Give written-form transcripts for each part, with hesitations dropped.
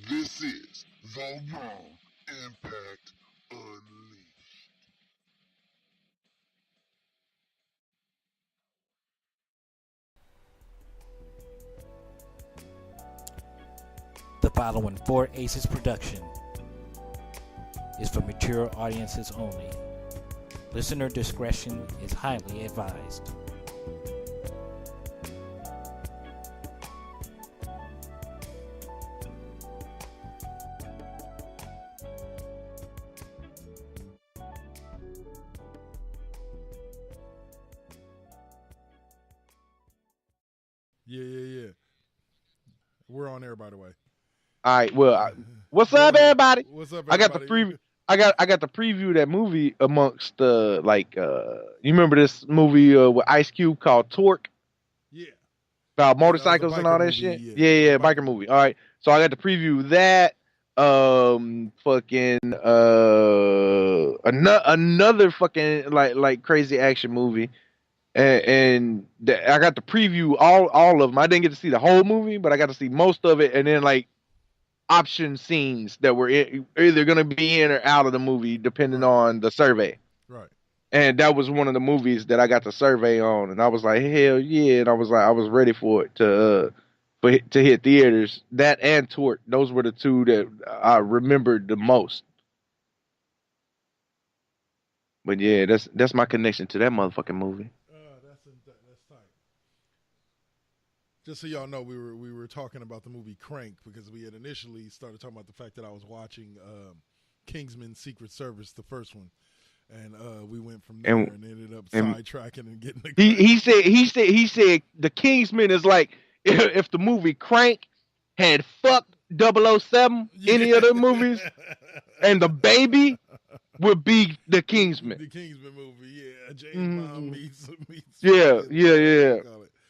This is the Wrong Impact Unleashed. The following Four Aces production is for mature audiences only. Listener discretion is highly advised. Yeah. We're on air, by the way. All right. Well, what's up, everybody? What's up, I got the everybody? preview. I got the preview of that movie amongst the you remember this movie with Ice Cube called Torque Yeah. about That was a motorcycles and all biker that movie, shit? yeah. Yeah, biker movie. All right. So I got to preview that. Fucking another fucking like crazy action movie. I got to preview all of them. I didn't get to see the whole movie, but I got to see most of it, and then like option scenes that were either going to be in or out of the movie depending on the survey. Right. And that was one of the movies that I got the survey on, and I was like, hell yeah! And I was ready for it to hit theaters. That and Torque, those were the two that I remembered the most. But yeah, that's my connection to that motherfucking movie. That's tight. Just so y'all know, we were talking about the movie Crank because we had initially started talking about the fact that I was watching Kingsman Secret Service, the first one, and we went from there and ended up sidetracking and getting the. He said the Kingsman is like if the movie Crank had fucked 007, any of the movies, and the baby would be the Kingsman. The Kingsman movie, yeah. James Bond meets. Yeah.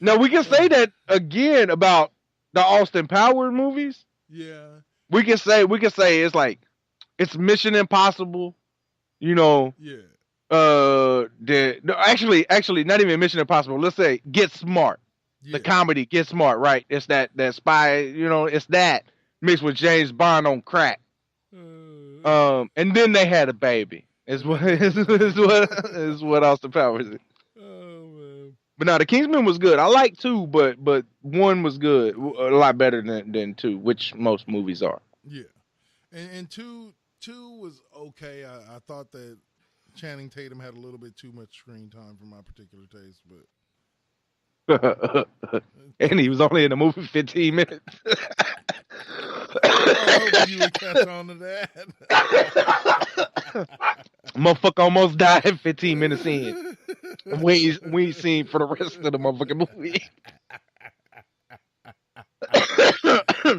Now we can say that again about the Austin Powers movies. Yeah. We can say it's like it's Mission Impossible, you know. Yeah. Actually not even Mission Impossible. Let's say Get Smart. Yeah. The comedy Get Smart, right? It's that spy, you know, it's that mixed with James Bond on crack. And then they had a baby. Is what Austin Powers is. Oh man. But now the Kingsman was good. I like 2, but 1 was good, a lot better than 2, which most movies are. Yeah, and two was okay. I thought that Channing Tatum had a little bit too much screen time for my particular taste, but and he was only in the movie 15 minutes. I hope you would catch on to that. Motherfucker almost died 15 minutes in. We ain't seen for the rest of the motherfucking movie.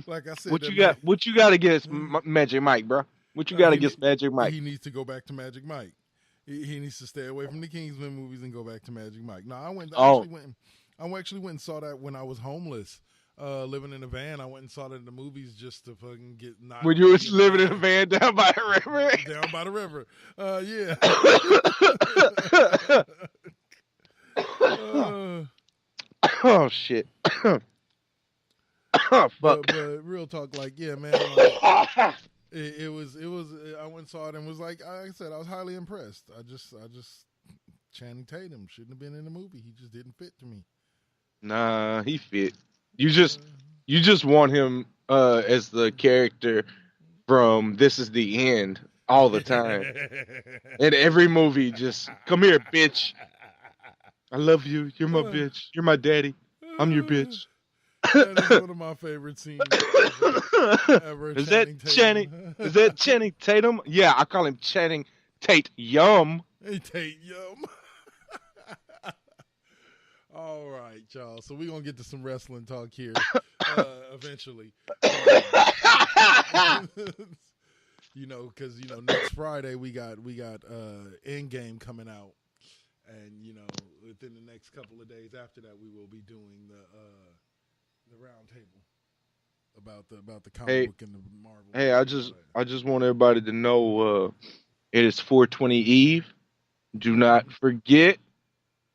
Like I said, what you got against Magic Mike, bro? What you got against Magic Mike? He needs to go back to Magic Mike. He needs to stay away from the Kingsman movies and go back to Magic Mike. No, I actually went and saw that when I was homeless, living in a van. I went and saw that in the movies just to fucking get not. When you was living in a van down by the river. Down by the river, yeah. Oh shit. Oh, fuck. But real talk, like, yeah, man. Like, it was. I went and saw it and was like I said, I was highly impressed. I just Channing Tatum shouldn't have been in the movie. He just didn't fit to me. Nah, he fit. You just want him as the character from This Is the End all the time. In every movie, just come here, bitch. I love you. You're my bitch. You're my daddy. I'm your bitch. That is one of my favorite scenes ever. Is that Channing Tatum? Yeah, I call him Channing Tate Yum. Hey, Tate Yum. All right, y'all. So we're gonna get to some wrestling talk here eventually. Because next Friday we got Endgame coming out, and within the next couple of days after that, we will be doing the round table about the comic Hey, book and the Marvel hey, movies and all I just want everybody to know it is 420 Eve. Do that. not forget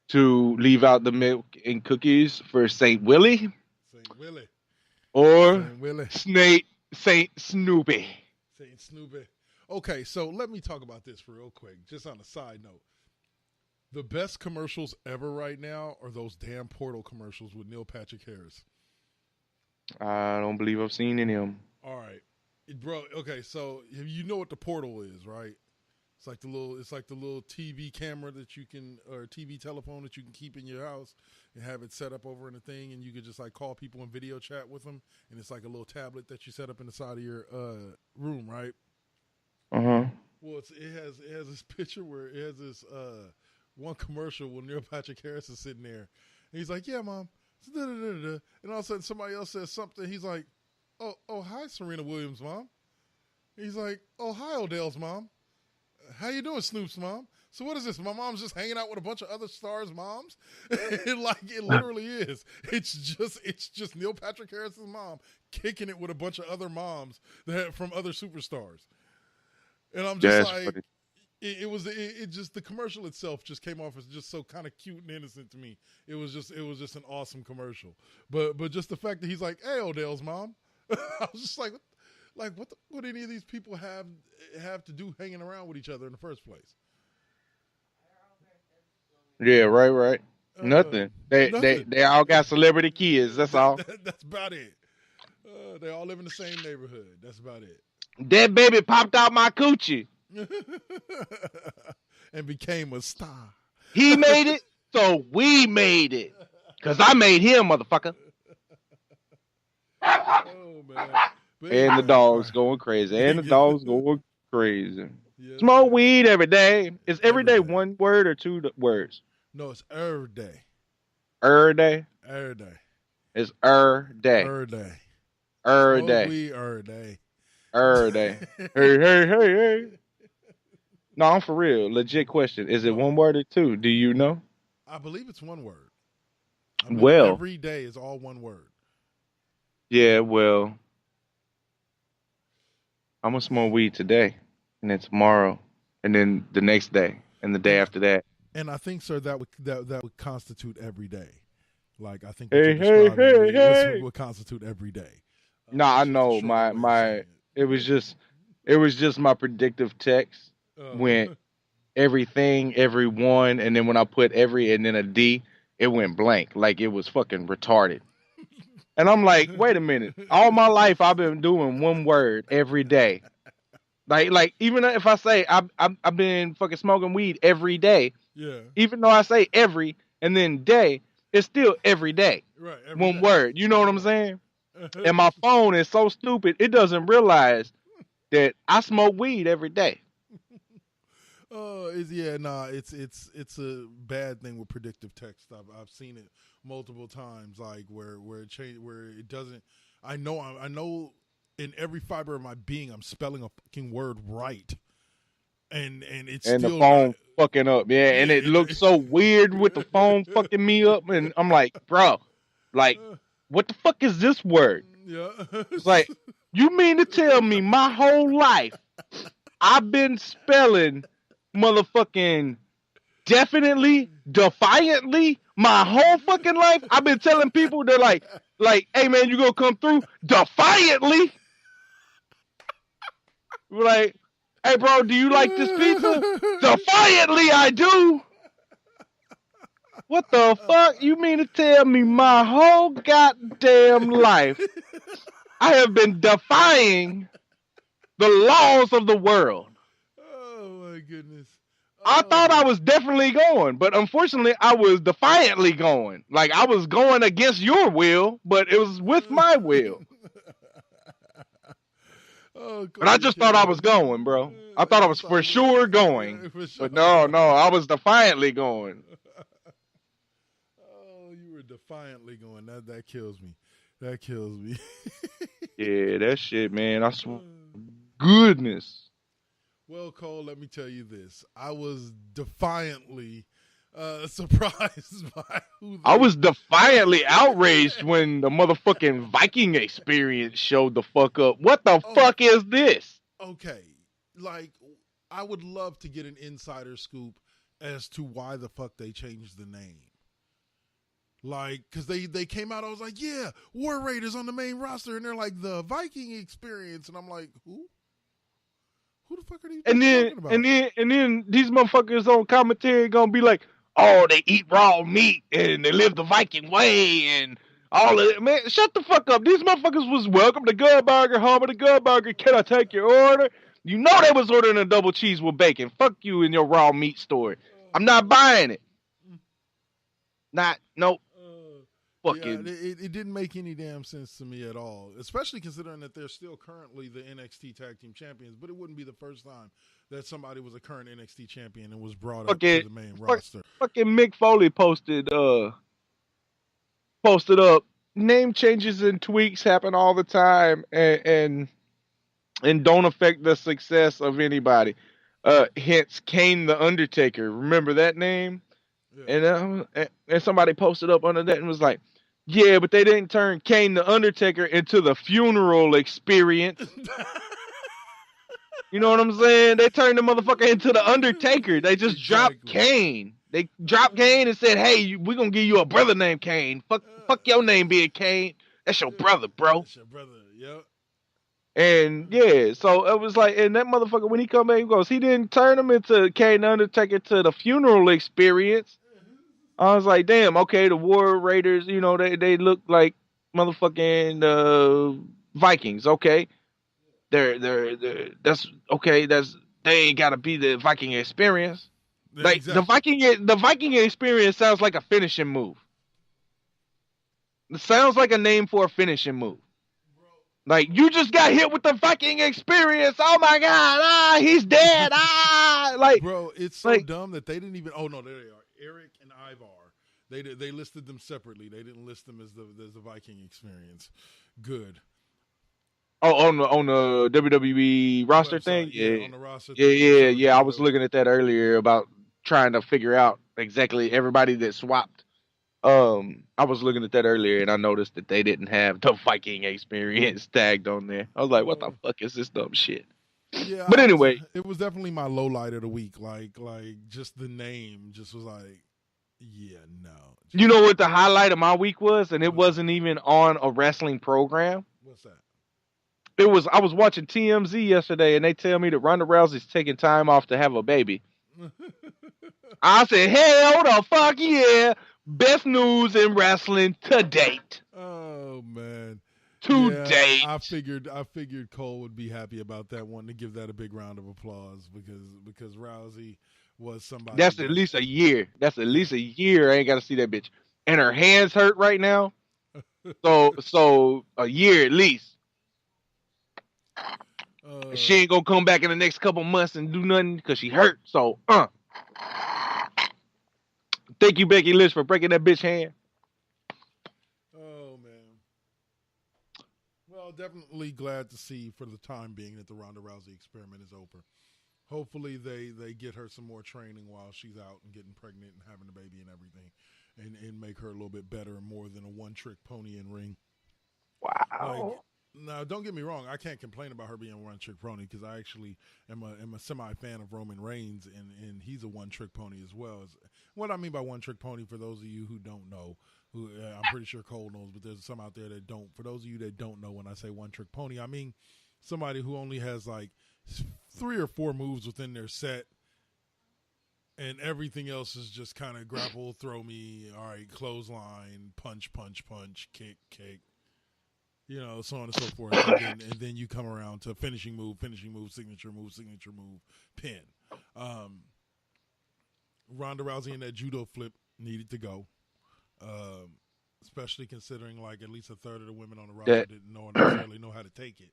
to leave out the milk and cookies for Saint Willie Saint Willie, or Saint Willie, Saint Snoopy. Saint Snoopy. Okay, so let me talk about this real quick, just on a side note. The best commercials ever right now are those damn Portal commercials with Neil Patrick Harris. I don't believe I've seen any of them. All right, bro. Okay, so you know what the Portal is, right? It's like the little TV camera that you can, or TV telephone that you can keep in your house and have it set up over in a thing, and you can just like call people and video chat with them, and it's like a little tablet that you set up in the side of your room, right? Uh-huh. Well, it has this picture where it has this one commercial where Neil Patrick Harris is sitting there, and he's like, "Yeah, mom," and all of a sudden somebody else says something. He's like, "Oh, hi, Serena Williams, mom." He's like, "Oh, hi, Odell's mom. How you doing, Snoop's mom?" So what is this? My mom's just hanging out with a bunch of other stars' moms? It literally is. It's just Neil Patrick Harris's mom kicking it with a bunch of other moms from other superstars. And I'm just like, it just, the commercial itself just came off as just so kind of cute and innocent to me. It was just an awesome commercial. But just the fact that he's like, "Hey, Odell's mom," I was just like, what any of these people have to do hanging around with each other in the first place? Yeah, right. Nothing. Nothing. They all got celebrity kids. That's all. That's about it. They all live in the same neighborhood. That's about it. That baby popped out my coochie. And became a star. He made it, so we made it. Cause I made him, motherfucker. Oh man. But And the dog's going crazy. Yes, Smoke man. weed every day. Is every day Every day. one word or two words? No, it's every day. Day. Every day. It's day. Every day. Day. Smoke weed every day. Day. Hey. No, I'm for real. Legit question. Is it one word or two? Do you know? I believe it's one word. Well, every day is all one word. yeah, well, I'm gonna smoke weed today, and then tomorrow, and then the next day, and the day after that. And I think, sir, that would constitute every day. Like, I think Hey. would constitute every day. No, I It's just a know shorter way of saying it was just my predictive text went everything, everyone, and then when I put every and then a D, it went blank. Like it was fucking retarded. And I'm like, wait a minute. All my life I've been doing one word every day. Like even if I say I've been fucking smoking weed every day, Yeah. even though I say every and then day, it's still every day. Right. One word. You know what I'm saying? And my phone is so stupid, it doesn't realize that I smoke weed every day. It's a bad thing with predictive text. I've seen it multiple times, like where it doesn't. I know in every fiber of my being, I'm spelling a fucking word right, and it's And still the phone not, fucking up, yeah. And it looks so weird with the phone fucking me up, and I'm like, bro, like, what the fuck is this word? Yeah. It's like, you mean to tell me my whole life I've been spelling motherfucking definitely, defiantly, my whole fucking life? I've been telling people, they're like, hey man, you gonna come through defiantly? We're like, hey bro, do you like this pizza? Defiantly, I do. What the fuck? You mean to tell me my whole goddamn life I have been defying the laws of the world? Oh my goodness. I thought I was definitely going, but unfortunately I was defiantly going. Like I was going against your will, but it was with my will. But I just thought I was going, bro. I thought I was for sure going. But no, I was defiantly going. Oh, you were defiantly going. That kills me. That kills me. Yeah, that shit, man. I swear. Goodness. Well, Cole, let me tell you this. I was defiantly surprised by who I was defiantly outraged when the motherfucking Viking experience showed the fuck up. What the fuck is this? Okay, like I would love to get an insider scoop as to why the fuck they changed the name. Like, because they came out, I was like, yeah, War Raiders on the main roster, and they're like, the Viking experience. And I'm like, who? Who the fuck are these talking about? And then these motherfuckers on commentary gonna be like, oh, they eat raw meat and they live the Viking way and all of it. Man, shut the fuck up. These motherfuckers was welcome to Gunburger, home of the Gunburger. Can I take your order? You know they was ordering a double cheese with bacon. Fuck you in your raw meat story. I'm not buying it. Nope. Fucking. Yeah, it didn't make any damn sense to me at all, especially considering that they're still currently the NXT Tag Team Champions, but it wouldn't be the first time that somebody was a current NXT champion and was brought up to the main roster. Fucking Mick Foley posted up, name changes and tweaks happen all the time and don't affect the success of anybody. Hence Kane the Undertaker. Remember that name? Yeah. And somebody posted up under that and was like, yeah, but they didn't turn Kane the Undertaker into the funeral experience. You know what I'm saying? They turned the motherfucker into the Undertaker. They just dropped Kane. They dropped Kane and said, hey, we're going to give you a brother named Kane. Fuck your name being Kane. That's your brother, bro. That's your brother, yep. And yeah, so it was like, and that motherfucker, when he come back, he goes, he didn't turn him into Kane the Undertaker to the funeral experience. I was like, damn, okay, the War Raiders, you know, they look like motherfucking Vikings, okay. That's okay, they ain't gotta be the Viking experience. Yeah, like exactly. the Viking experience sounds like a finishing move. It sounds like a name for a finishing move. Like, you just got hit with the Viking experience. Oh my god, he's dead. Like, bro, it's so dumb that they didn't even. Oh no, there they are, Eric and Ivar. They listed them separately. They didn't list them as the Viking experience. Good. Oh, on the WWE roster website, thing? Yeah, on the roster thing. Yeah. I was looking at that earlier about trying to figure out exactly everybody that swapped. I was looking at that earlier and I noticed that they didn't have the Viking experience tagged on there. I was like, what the fuck is this dumb shit? Yeah, but anyway, it was definitely my low light of the week. Like just the name just was like, yeah, no. You know what the highlight of my week was, and it wasn't even on a wrestling program. What's that? I was watching TMZ yesterday, and they tell me that Ronda Rousey's taking time off to have a baby. I said, hell the fuck yeah! Best news in wrestling to date. Oh man. Date. I figured Cole would be happy about that one, to give that a big round of applause because Rousey was somebody. That's at least a year. I ain't got to see that bitch. And her hands hurt right now. So a year at least. She ain't gonna come back in the next couple months and do nothing because she hurt. So, thank you, Becky Lynch, for breaking that bitch hand. Oh man. Well, definitely glad to see for the time being that the Ronda Rousey experiment is over. Hopefully they get her some more training while she's out and getting pregnant and having a baby and everything, and make her a little bit better and more than a one-trick pony in ring. Wow. Now, don't get me wrong. I can't complain about her being a one-trick pony because I actually am a semi-fan of Roman Reigns, and he's a one-trick pony as well. What I mean by one-trick pony, for those of you who don't know, who I'm pretty sure Cole knows, but there's some out there that don't. For those of you that don't know, when I say one-trick pony, I mean somebody who only has like 3 or 4 moves within their set, and everything else is just kind of grapple, throw me, all right, clothesline, punch, kick, you know, so on and so forth. And then you come around to finishing move, signature move, pin. Ronda Rousey and that judo flip needed to go, especially considering like at least a third of the women on the roster didn't necessarily know how to take it.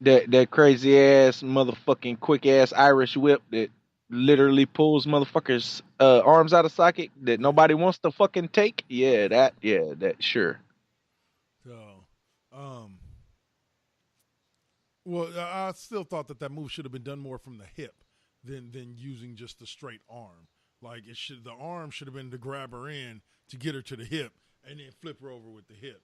That crazy ass motherfucking quick ass Irish whip that literally pulls motherfuckers' arms out of socket that nobody wants to fucking take. Yeah, that sure. So, well, I still thought that move should have been done more from the hip than using just the straight arm. Like the arm should have been to grab her in to get her to the hip and then flip her over with the hip.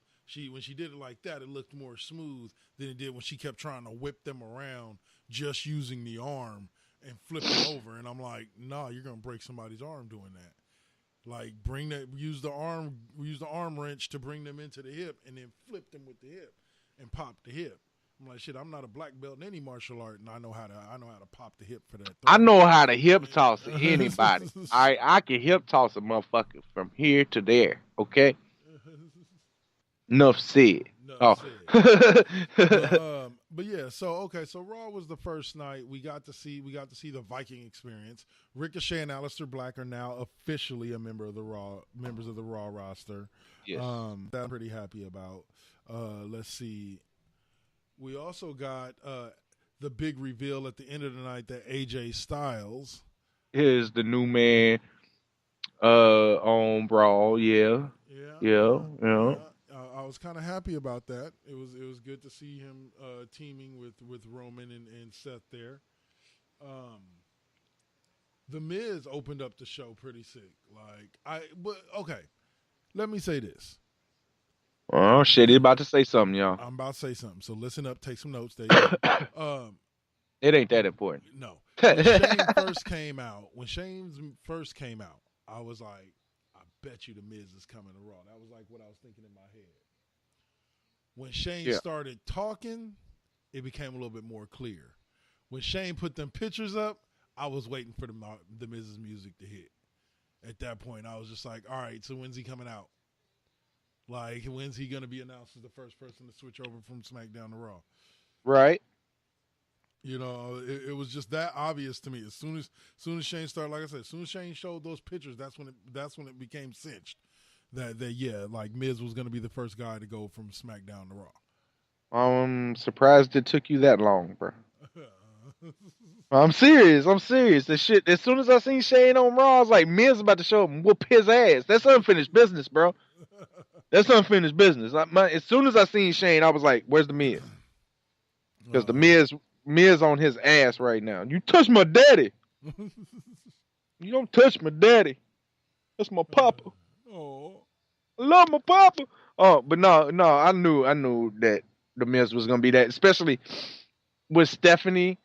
When she did it like that, it looked more smooth than it did when she kept trying to whip them around just using the arm and flip them over. And I'm like, nah, you're gonna break somebody's arm doing that. Like use the arm wrench to bring them into the hip and then flip them with the hip and pop the hip. I'm like, shit, I'm not a black belt in any martial art, and I know how to pop the hip for that. I know how to hip toss anybody. I can hip toss a motherfucker from here to there. Okay. Enough said. But yeah, so Raw was the first night. We got to see the Viking experience. Ricochet and Aleister Black are now officially a members of the Raw roster. Yes. That I'm pretty happy about. Let's see. We also got the big reveal at the end of the night that AJ Styles is the new man on Brawl. Yeah. I was kind of happy about that. It was good to see him teaming with Roman and Seth there. The Miz opened up the show pretty sick. But okay, let me say this. Oh shit! He's about to say something, y'all. I'm about to say something. So listen up, take some notes. There you go. It ain't that important. No. When Shane first came out, I was like, I bet you the Miz is coming to Raw. That was like what I was thinking in my head. When Shane started talking, it became a little bit more clear. When Shane put them pictures up, I was waiting for the Miz's music to hit. At that point, I was just like, all right, so when's he coming out? Like, when's he going to be announced as the first person to switch over from SmackDown to Raw? Right. You know, it was just that obvious to me. As soon as Shane started, like I said, as soon as Shane showed those pictures, that's when it became cinched that like Miz was going to be the first guy to go from SmackDown to Raw. I'm surprised it took you that long, bro. I'm serious. The shit. As soon as I seen Shane on Raw, I was like, Miz about to show him whoop his ass. That's unfinished business, bro. That's unfinished business. As soon as I seen Shane, I was like, "Where's the Miz?" Because the Miz on his ass right now. You touch my daddy. You don't touch my daddy. That's my papa. Oh, I love my papa. Oh, but no. I knew that the Miz was gonna be that, especially with Stephanie,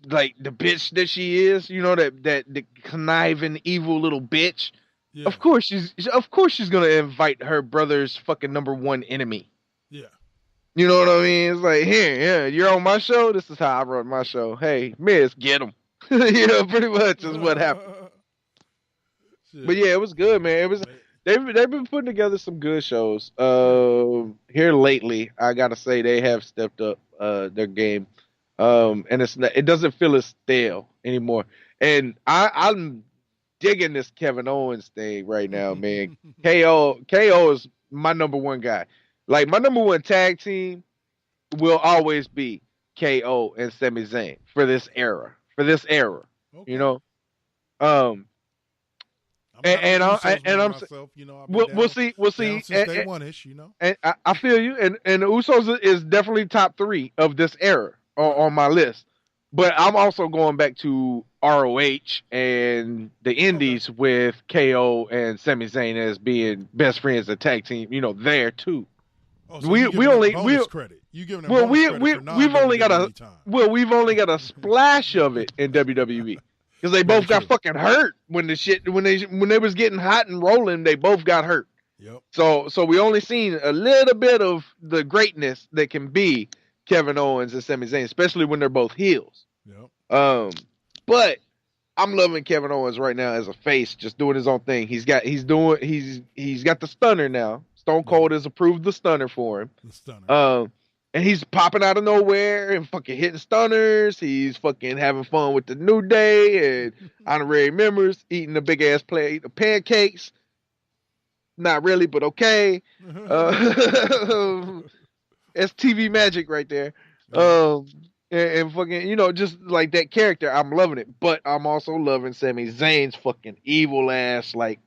like the bitch that she is. You know that the conniving, evil little bitch. Yeah. Of course she's gonna invite her brother's fucking number one enemy. Yeah. You know what I mean? It's like, here, you're on my show. This is how I run my show. Hey, Miz, get him. Pretty much is what happened. But yeah, it was good, man. It was. They've been putting together some good shows. Here lately, I gotta say they have stepped up their game, and it doesn't feel as stale anymore. And I'm digging this Kevin Owens thing right now, man. KO is my number one guy. Like, my number one tag team will always be KO and Sami Zayn for this era. Okay. You know. We'll see. Since day one-ish, you know. And I feel you. And the Usos is definitely top 3 of this era on my list. But I'm also going back to ROH and the Indies with KO and Sami Zayn as being best friends, a tag team. You know, there too. Oh, so we've given them we've only got a splash of it in WWE because they both got fucking hurt when they was getting hot and rolling. They both got hurt. Yep. So we only seen a little bit of the greatness that can be Kevin Owens and Sami Zayn, especially when they're both heels. Yep. But I'm loving Kevin Owens right now as a face, just doing his own thing. He's got the stunner now. Stone Cold has approved the stunner for him. The stunner. And he's popping out of nowhere and fucking hitting stunners. He's fucking having fun with the New Day and honorary members, eating a big ass plate of pancakes. Not really, but okay. That's TV magic right there. And fucking, you know, just like that character, I'm loving it. But I'm also loving Sami Zayn's fucking evil ass, like,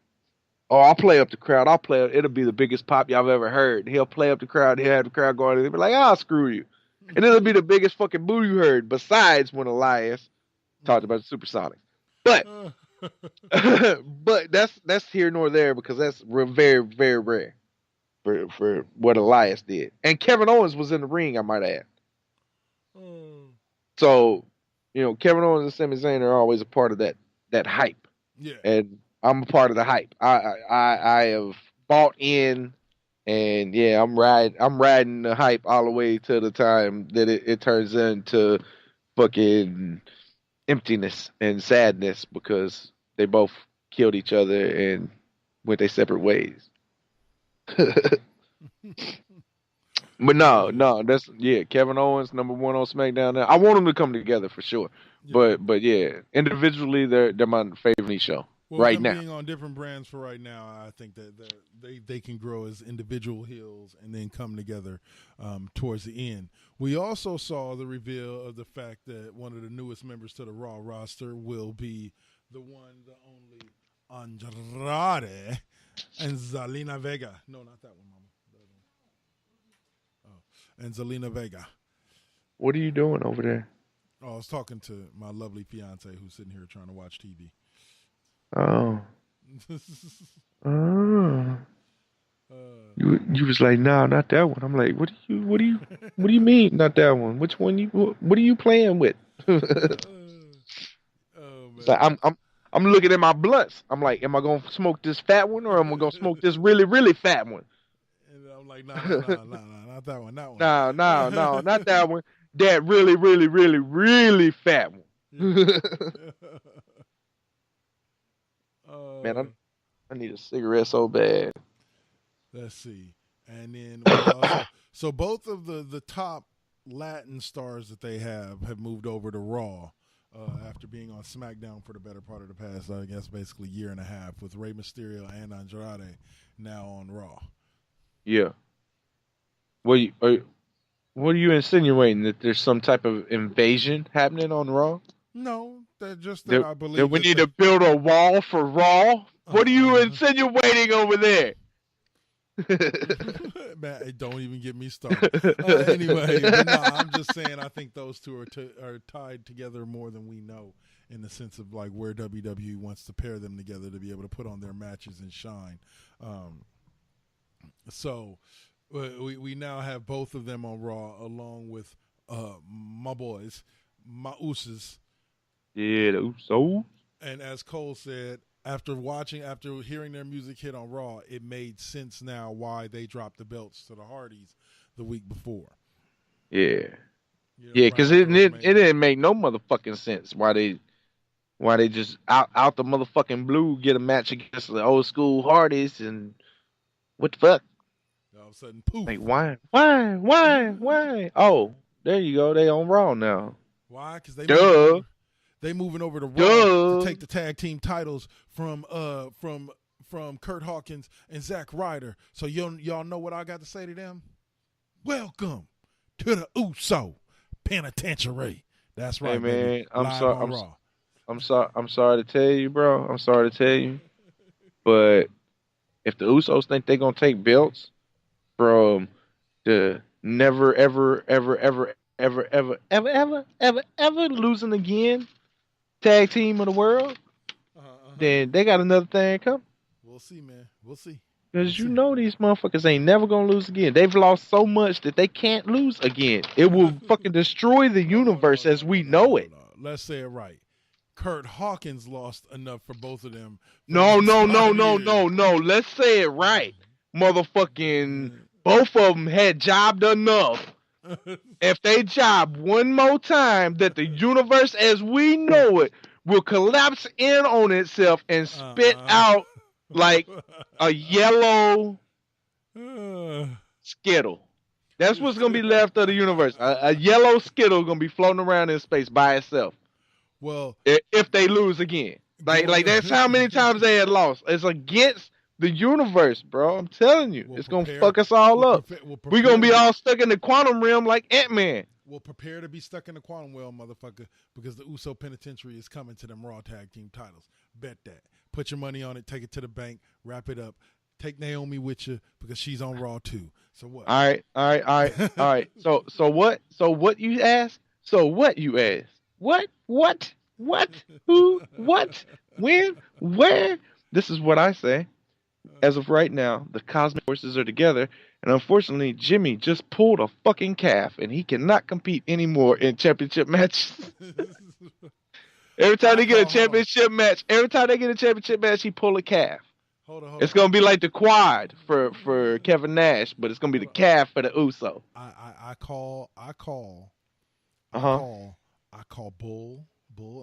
oh, I'll play up the crowd. It'll be the biggest pop y'all have ever heard. He'll play up the crowd. He'll have the crowd going, and he'll be like, "Ah, screw you." And it'll be the biggest fucking boo you heard, besides when Elias talked about the Supersonics. But But that's here nor there because that's very very rare for what Elias did. And Kevin Owens was in the ring, I might add. Mm. So, Kevin Owens and Sami Zayn are always a part of that hype. Yeah. And I'm a part of the hype. I have bought in, and yeah, I'm riding the hype all the way to the time that it turns into fucking emptiness and sadness because they both killed each other and went their separate ways. But no, Kevin Owens #1 on SmackDown now. I want them to come together for sure. Yeah. But yeah, individually they're my favorite show right them now. Being on different brands for right now, I think that they can grow as individual heels and then come together towards the end. We also saw the reveal of the fact that one of the newest members to the Raw roster will be the one, the only Andrade and Zelina Vega. No, not that one, Mama. And Zelina Vega. What are you doing over there? Oh, I was talking to my lovely fiance who's sitting here trying to watch TV. Oh. You was like, no, not that one. I'm like, what do you mean, not that one? Which one what are you playing with? Oh, man. So I'm looking at my blunts. I'm like, am I gonna smoke this fat one or am I gonna smoke this really, really fat one? And I'm like, no, not that one, that one. No, not that one. That really, really, really, really fat one. Man, I need a cigarette so bad. Let's see. And then we also, so both of the top Latin stars that they have moved over to Raw after being on SmackDown for the better part of the past, I guess, basically year and a half, with Rey Mysterio and Andrade now on Raw. Yeah. What are you insinuating, that there's some type of invasion happening on Raw? No, that I believe that we need to build a wall for Raw. What are you insinuating over there? Man, don't even get me started. Anyway, but no, I'm just saying I think those two are tied together more than we know, in the sense of like where WWE wants to pair them together to be able to put on their matches and shine. So we now have both of them on Raw, along with my boys, my Usos. Yeah, the Usos. And as Cole said, after hearing their music hit on Raw, it made sense now why they dropped the belts to the Hardys the week before. Yeah. Because it didn't make no motherfucking sense why they just out the motherfucking blue get a match against the old school Hardys, and what the fuck? All of a sudden, poof. Like, why? Oh, there you go. They on Raw now. Why? Because they moving over to Raw to take the tag team titles from Kurt Hawkins and Zack Ryder. So y'all know what I got to say to them? Welcome to the Uso Penitentiary. That's right, hey, man. Baby. I'm sorry to tell you, bro. I'm sorry to tell you. But if the Usos think they're gonna take belts from the never ever losing again tag team of the world, then they got another thing coming. We'll see, man. We'll see. Because you know these motherfuckers ain't never gonna lose again. They've lost so much that they can't lose again. It will fucking destroy the universe as we know it. Let's say it right. Kurt Hawkins lost enough for both of them. No. Let's say it right. Motherfucking both of them had jobbed enough. If they job one more time, that the universe as we know it will collapse in on itself and spit out like a yellow Skittle. That's what's going to be left of the universe. A yellow Skittle going to be floating around in space by itself. Well, if they lose again. Like that's how many times they had lost. It's against the universe, bro. I'm telling you. It's going to fuck us all up. We're going to be all stuck in the quantum realm like Ant-Man. Well, prepare to be stuck in the quantum realm, motherfucker, because the Uso Penitentiary is coming to them Raw Tag Team titles. Bet that. Put your money on it. Take it to the bank. Wrap it up. Take Naomi with you because she's on Raw too. So what? All right. So what you asked? So what you asked? What? What? Who? What? When? Where? This is what I say. As of right now, the cosmic forces are together, and unfortunately, Jimmy just pulled a fucking calf, and he cannot compete anymore in championship matches. Every time they get a championship match, he pull a calf. Hold on. It's gonna be like the quad for Kevin Nash, but it's gonna be the calf for the Uso. I call bull,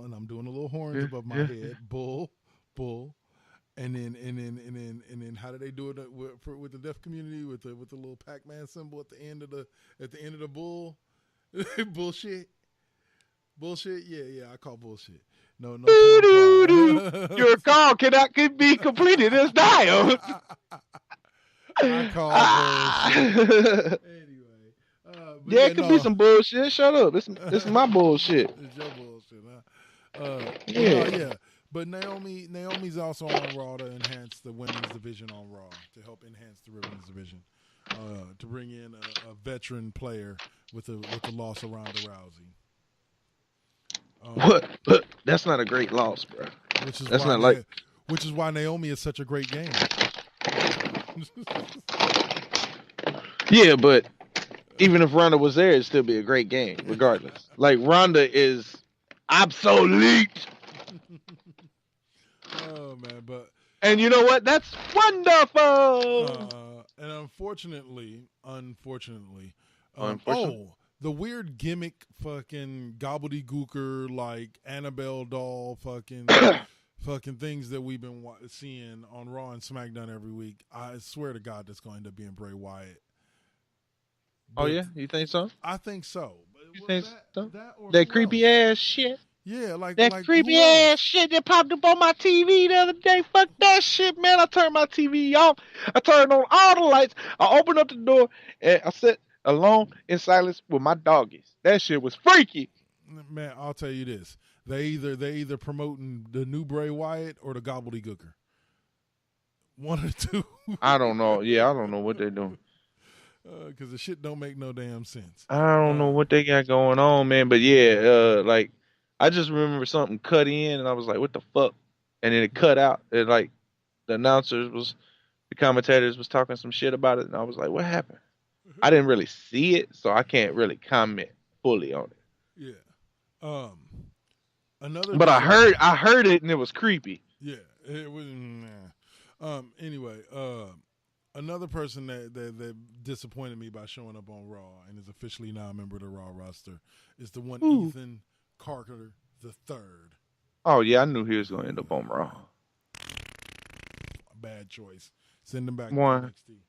and I'm doing a little horns above my head, bull, and then how do they do it with the deaf community with the little Pac-Man symbol at the end of the bull, bullshit. Yeah, I call bullshit. No. Your call cannot be completed as dialed. I call bullshit. Anyway, yeah, it could be some bullshit. Shut up. This is my bullshit. It's your bullshit, huh? Yeah. But Naomi's also on Raw to enhance the women's division on Raw, to help enhance the women's division, to bring in a veteran player with the loss of Ronda Rousey. What? That's not a great loss, bro. Which is why Naomi is such a great game. Yeah, but even if Ronda was there, it'd still be a great game, regardless. Like, Ronda is obsolete. Oh man, and you know what? That's wonderful. And unfortunately, the weird gimmick fucking gobbledygooker like Annabelle doll fucking things that we've been seeing on Raw and SmackDown every week. I swear to God, that's going to end up being Bray Wyatt. But, oh yeah, you think so? I think so. You think so? That creepy ass shit. Yeah, like that creepy ass shit that popped up on my TV the other day. Fuck that shit, man. I turned my TV off. I turned on all the lights. I opened up the door and I sat alone in silence with my doggies. That shit was freaky. Man, I'll tell you this: they either promoting the new Bray Wyatt or the gobbledygooker. One or two. I don't know. Yeah, I don't know what they're doing. Because the shit don't make no damn sense. I don't know what they got going on, man. But yeah, like I just remember something cut in, and I was like, "What the fuck?" And then it cut out. And like the commentators was talking some shit about it, and I was like, "What happened?" I didn't really see it, so I can't really comment fully on it. Yeah. But I heard it, and it was creepy. Yeah, it was. Anyway, another person that disappointed me by showing up on Raw and is officially now a member of the Raw roster is the one Ethan Carter III. Oh yeah, I knew he was going to end up on Raw. Bad choice. Send him back to NXT.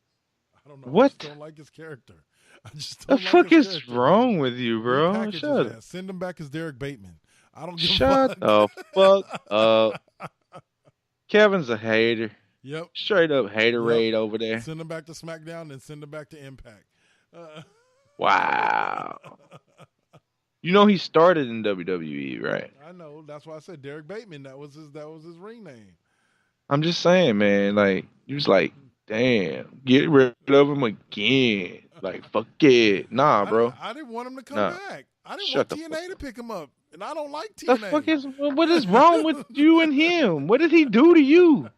I don't know. What? I just don't like his character. I just don't the like fuck his is character. wrong with you, bro? Shut up. Send him back as Derek Bateman. I don't give Shut a fuck. the fuck up. Kevin's a hater. Yep. Straight up haterade over there. Send him back to SmackDown and send him back to Impact. Wow. You know he started in WWE, right? I know. That's why I said Derek Bateman. That was his ring name. I'm just saying, man. Like, he was like, damn, get rid of him again. Like, fuck it. Nah, bro. I didn't want him to come back. I didn't Shut want TNA to pick him up. And I don't like the TNA. What is wrong with you and him? What did he do to you?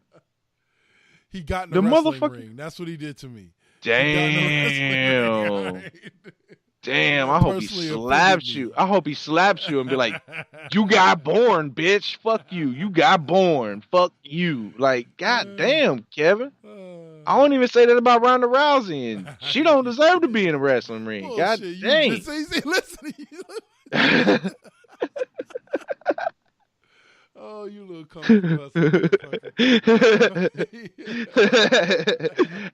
He got in the wrestling ring. That's what he did to me. Damn. Damn, I hope he slaps you. I hope he slaps you and be like, you got born, bitch. Fuck you. You got born. Fuck you. Like, goddamn, Kevin. I don't even say that about Ronda Rousey, and she don't deserve to be in a wrestling ring. Bullshit. God dang. Listen. Oh, you little comfy.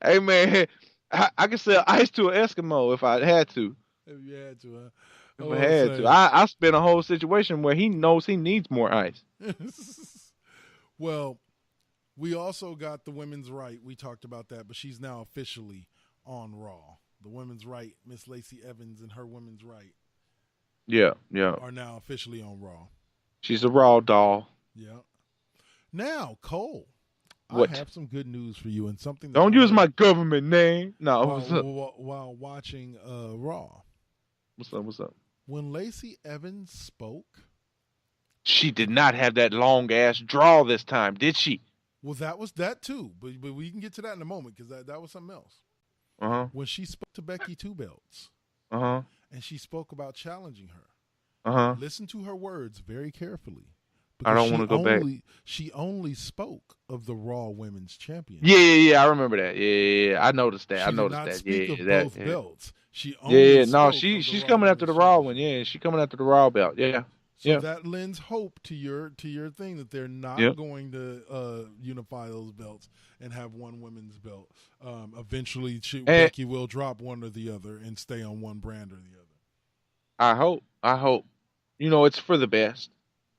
Hey, man, I could sell ice to an Eskimo if I had to. If you had to, huh? If I had to. I spent a whole situation where he knows he needs more ice. Well, we also got the women's right. We talked about that, but she's now officially on Raw. The women's right, Miss Lacey Evans and her women's right. Yeah. Are now officially on Raw. She's a Raw doll. Yeah. Now, Cole, what? I have some good news for you and something. Don't use my government name. No, what's up? While watching Raw. What's up? When Lacey Evans spoke, she did not have that long ass draw this time, did she? Well, that was that too, but we can get to that in a moment because that was something else. When she spoke to Becky Two Belts, and she spoke about challenging her, listen to her words very carefully. I don't want to go back. She only spoke of the Raw Women's Championship. Yeah. I remember that. Yeah. I noticed that. She did not speak of both belts. She she's coming after the Raw one. Yeah, she's coming after the Raw belt. Yeah. So that lends hope to your thing that they're not going to unify those belts and have one women's belt. Eventually, Becky will drop one or the other and stay on one brand or the other. I hope. You know, it's for the best.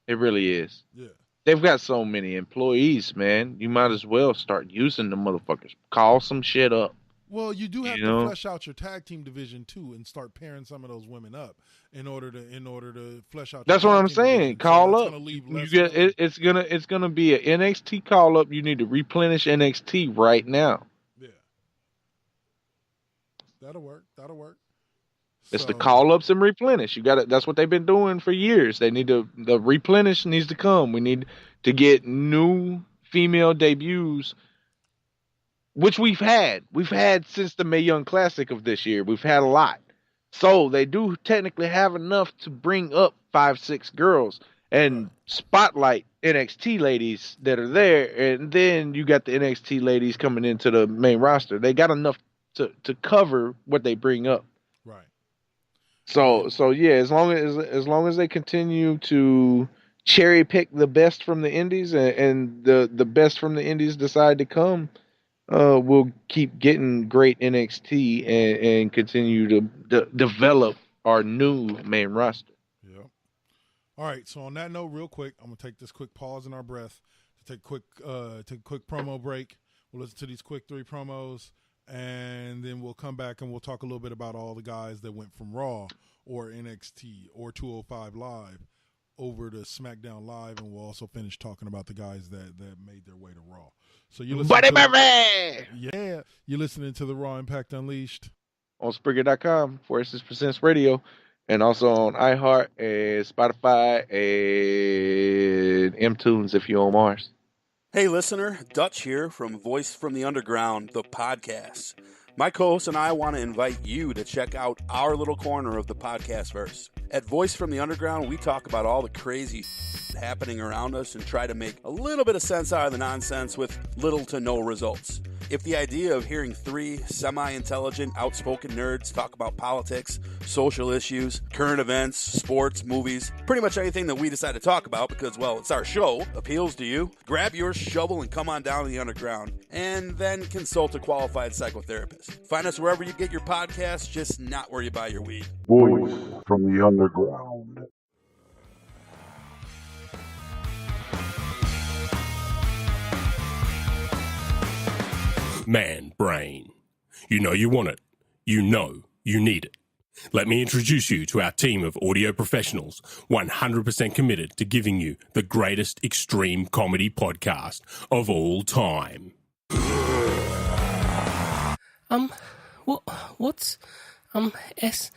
It really is. Yeah. They've got so many employees, man. You might as well start using the motherfuckers. Call some shit up. Well, you do have to flesh out your tag team division too, and start pairing some of those women up in order to flesh out. That's what I'm saying. Call up. It's gonna be an NXT call up. You need to replenish NXT right now. Yeah, that'll work. It's the call ups and replenish. You got it. That's what they've been doing for years. They need to. The replenish needs to come. We need to get new female debuts, which we've had. We've had since the Mae Young Classic of this year. We've had a lot. So they do technically have enough to bring up 5-6 girls and spotlight NXT ladies that are there. And then you got the NXT ladies coming into the main roster. They got enough to cover what they bring up. Right. So yeah, as long as they continue to cherry pick the best from the indies and the best from the indies decide to come, we'll keep getting great NXT and continue to develop our new main roster. Yeah. All right. So on that note, real quick, I'm gonna take this quick pause in our breath to take a quick promo break. We'll listen to these quick 3 promos, and then we'll come back and we'll talk a little bit about all the guys that went from Raw or NXT or 205 Live over to SmackDown Live, and we'll also finish talking about the guys that made their way to Raw. So you're listening to the Raw Impact Unleashed on Spreaker.com, Forces Presents Radio, and also on iHeart and Spotify and M-Tunes if you're on Mars. Hey listener, Dutch here from Voice from the Underground, the podcast. My co-host and I want to invite you to check out our little corner of the podcast verse. At Voice from the Underground, we talk about all the crazy happening around us and try to make a little bit of sense out of the nonsense with little to no results. If the idea of hearing 3 semi-intelligent, outspoken nerds talk about politics, social issues, current events, sports, movies, pretty much anything that we decide to talk about because, well, it's our show, appeals to you, grab your shovel and come on down to the underground, and then consult a qualified psychotherapist. Find us wherever you get your podcasts, just not where you buy your weed. Voice from the Underground. Man brain. You know you want it. You know you need it. Let me introduce you to our team of audio professionals, 100% committed to giving you the greatest extreme comedy podcast of all time. What's SPH?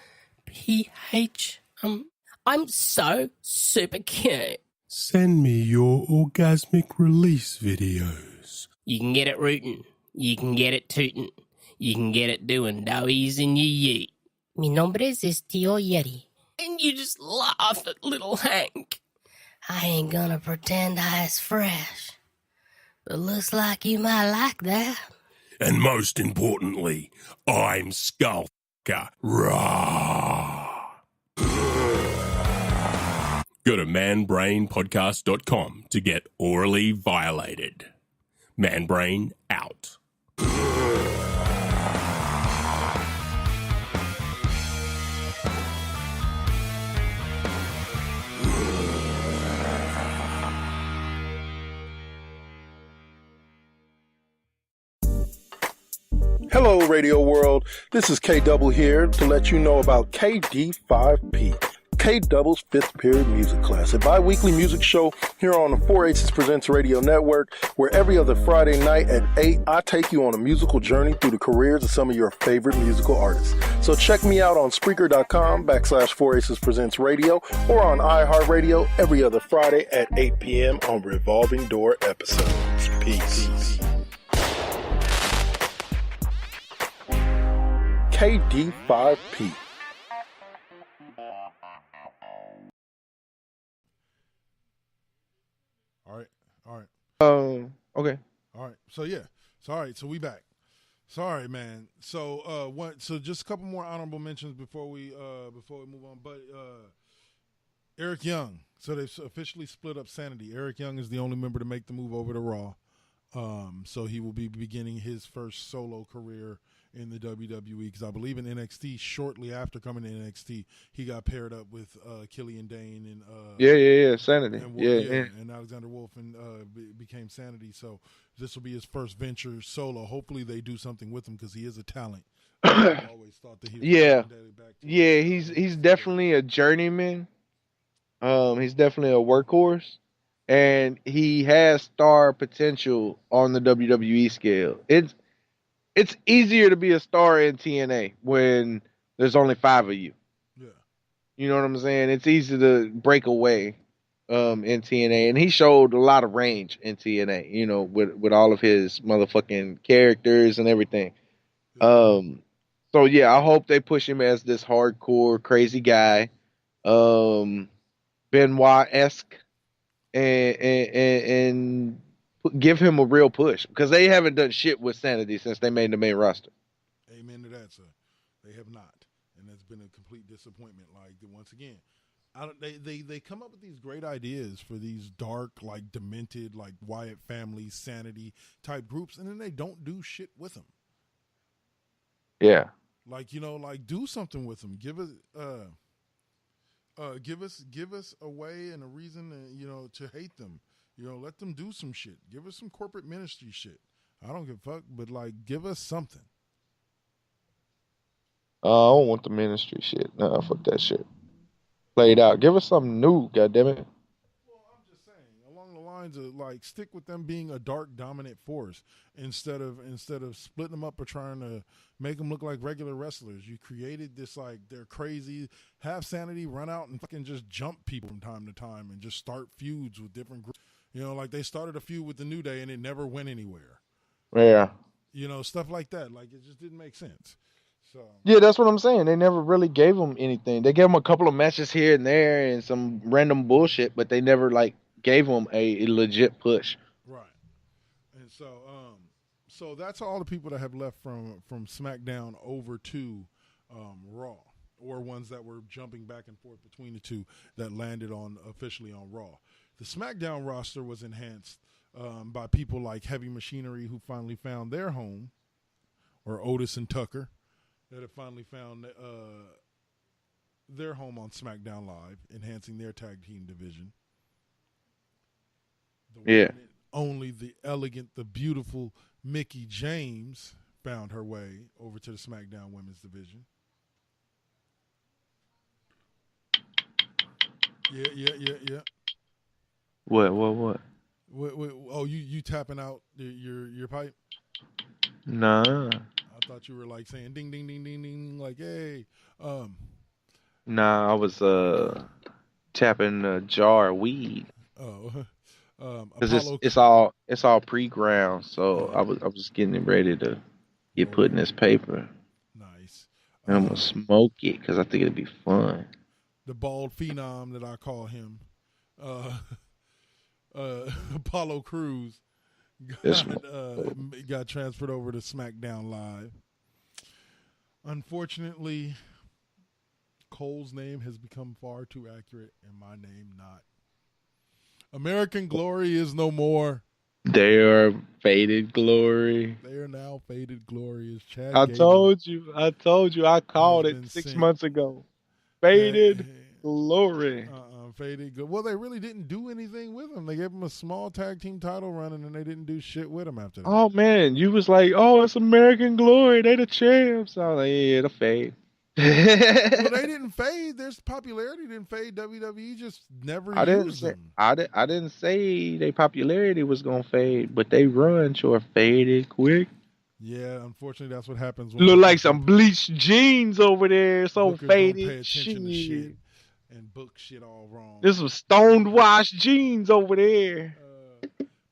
I'm so super cute. Send me your orgasmic release videos. You can get it rootin'. You can get it tootin'. You can get it doing doughies in your yeet. Mi nombre es Tío Yeti. And you just laugh at little Hank. I ain't gonna pretend I is fresh. But looks like you might like that. And most importantly, I'm Skullfucker. Rah! Go to manbrainpodcast.com to get orally violated. Manbrain out. Hello, Radio World. This is K Double here to let you know about KD5P. K Double's Fifth Period Music Class, a bi-weekly music show here on the 4 Aces Presents Radio Network, where every other Friday night at 8, I take you on a musical journey through the careers of some of your favorite musical artists. So check me out on Spreaker.com/4 Aces Presents Radio or on iHeartRadio every other Friday at 8 p.m. on Revolving Door episodes. Peace. KD5P. Okay. All right. So yeah. So we back. Sorry, man. So just a couple more honorable mentions before we move on. But Eric Young. So they've officially split up Sanity. Eric Young is the only member to make the move over to Raw. So he will be beginning his first solo career in the WWE, because I believe in NXT, shortly after coming to NXT, he got paired up with Killian Dane and Sanity, and Alexander Wolf, and became Sanity. So this will be his first venture solo. Hopefully they do something with him, because he is a talent. I always thought that he was he's definitely a journeyman. He's definitely a workhorse, and he has star potential on the WWE scale. It's easier to be a star in TNA when there's only 5 of you. Yeah. You know what I'm saying? It's easy to break away in TNA. And he showed a lot of range in TNA, you know, with all of his motherfucking characters and everything. Yeah. So yeah, I hope they push him as this hardcore, crazy guy. Benoit-esque. And give him a real push, because they haven't done shit with Sanity since they made the main roster. Amen to that, sir. They have not, and that's been a complete disappointment. Like, once again, they come up with these great ideas for these dark, like demented, like Wyatt family, Sanity type groups, and then they don't do shit with them. Yeah, like, you know, like, do something with them. Give us a way and a reason, you know, to hate them. You know, let them do some shit. Give us some corporate ministry shit. I don't give a fuck, but, like, give us something. I don't want the ministry shit. Nah, fuck that shit. Play it out. Give us something new, goddammit. Well, I'm just saying, along the lines of, like, stick with them being a dark, dominant force instead of splitting them up or trying to make them look like regular wrestlers. You created this, like, they're crazy. Have Sanity run out and fucking just jump people from time to time and just start feuds with different groups. You know, like, they started a feud with the New Day and it never went anywhere. Yeah. You know, stuff like that. Like, it just didn't make sense. So yeah, that's what I'm saying. They never really gave him anything. They gave him a couple of matches here and there and some random bullshit, but they never, like, gave him a legit push. Right. And so that's all the people that have left from SmackDown over to Raw, or ones that were jumping back and forth between the two that landed officially on Raw. The SmackDown roster was enhanced by people like Heavy Machinery, who finally found their home, or Otis and Tucker, that have finally found their home on SmackDown Live, enhancing their tag team division. The one and only the elegant, the beautiful Mickie James found her way over to the SmackDown Women's division. Yeah. What? Wait, oh, you tapping out your pipe? Nah. I thought you were, like, saying ding ding ding ding ding, like, hey. Nah, I was tapping a jar of weed. Oh. Because it's all pre-ground, so I was getting ready to get put in this paper. Nice. And I'm gonna smoke it because I think it'd be fun. The bald phenom that I call him, Apollo Crews, got transferred over to SmackDown Live. Unfortunately, Cole's name has become far too accurate, and my name not. American Glory is no more. They are faded glory. They are now faded glory. As Chad I told you. I called it 6 months ago. Faded glory. Faded. Well, they really didn't do anything with him. They gave him a small tag team title run, and then they didn't do shit with him after that. Oh man, you was like, oh, it's American Glory. They the champs. I was like, yeah, the fade. Well, they didn't fade. Their popularity didn't fade. WWE just never used them. I didn't say their popularity was gonna fade, but they run sure faded quick. Yeah, unfortunately, that's what happens. When Look like some bleached jeans over there, so Bookers faded. don't pay attention to shit and book shit all wrong. There's some stoned washed jeans over there.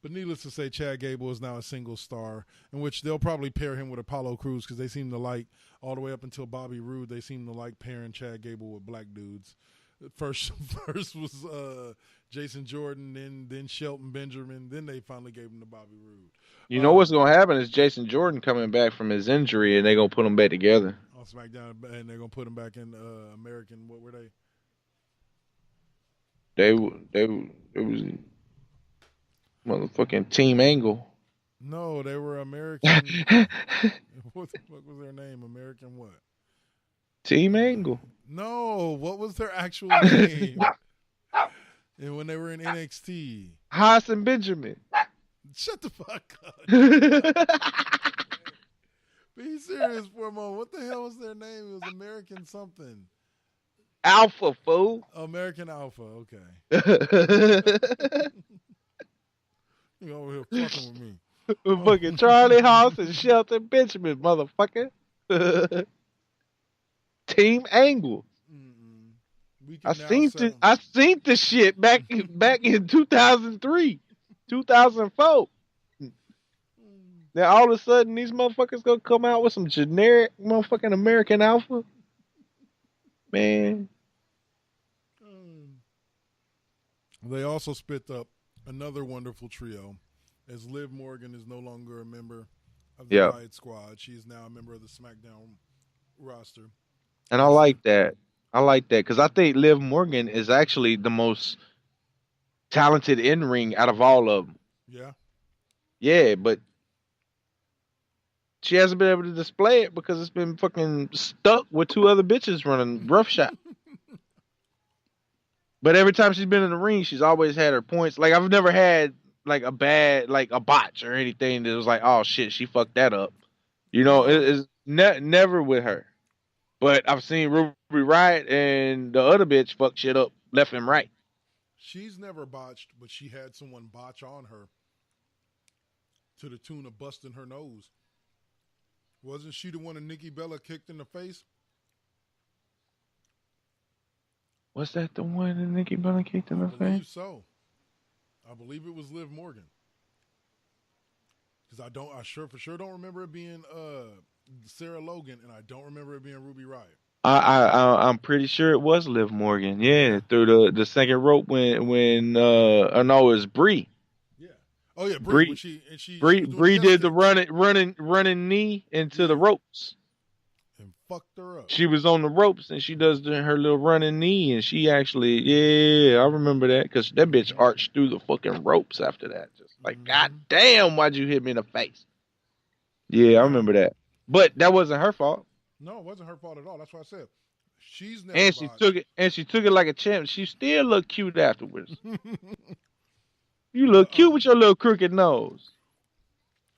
But needless to say, Chad Gable is now a single star, in which they'll probably pair him with Apollo Crews because they seem to like, all the way up until Bobby Roode, they seem to like pairing Chad Gable with black dudes. First was Jason Jordan, then Shelton Benjamin, then they finally gave him to Bobby Roode. You know what's gonna happen is Jason Jordan coming back from his injury, and they're gonna put him back together on SmackDown, and they're gonna put him back in American. What were they? It was motherfucking Team Angle. No, they were American. What the fuck was their name? American what? Team Angle. No, what was their actual name? And when they were in NXT, Haas and Benjamin. Shut the fuck up. Be serious for a moment. What the hell was their name? It was American something. Alpha, fool. American Alpha, okay. You over here fucking with me. Fucking Charlie Haas and Shelton Benjamin, motherfucker. Team Angle. I seen the shit back in 2003, 2004. Now all of a sudden these motherfuckers gonna come out with some generic motherfucking American Alpha. Man. They also spit up another wonderful trio, as Liv Morgan is no longer a member of the Riot Squad. She is now a member of the SmackDown roster. And I like that. Because I think Liv Morgan is actually the most talented in-ring out of all of them. Yeah? Yeah, but she hasn't been able to display it because it's been fucking stuck with two other bitches running roughshod. But every time she's been in the ring, she's always had her points. Like, I've never had, like, a bad, like, a botch or anything that was like, oh, shit, she fucked that up. You know, it's never with her. But I've seen Ruby Riott and the other bitch fuck shit up left and right. She's never botched, but she had someone botch on her to the tune of busting her nose. Wasn't she the one that Nikki Bella kicked in the face? Was that the one that Nikki Bella kicked in the face? I believe so. I believe it was Liv Morgan. Because I for sure don't remember it being Sarah Logan, and I don't remember it being Ruby Riott. I'm pretty sure it was Liv Morgan. Yeah, through the second rope when no, it was Brie. Yeah. Oh yeah, Brie. Brie did the running knee into the ropes. And fucked her up. She was on the ropes and she does her little running knee, and she actually, I remember that because that bitch arched through the fucking ropes after that. Just like, God damn, why'd you hit me in the face? Yeah, I remember that. But that wasn't her fault. No, it wasn't her fault at all. That's what I said. She's never and she took it like a champ. She still looked cute afterwards. You look cute with your little crooked nose.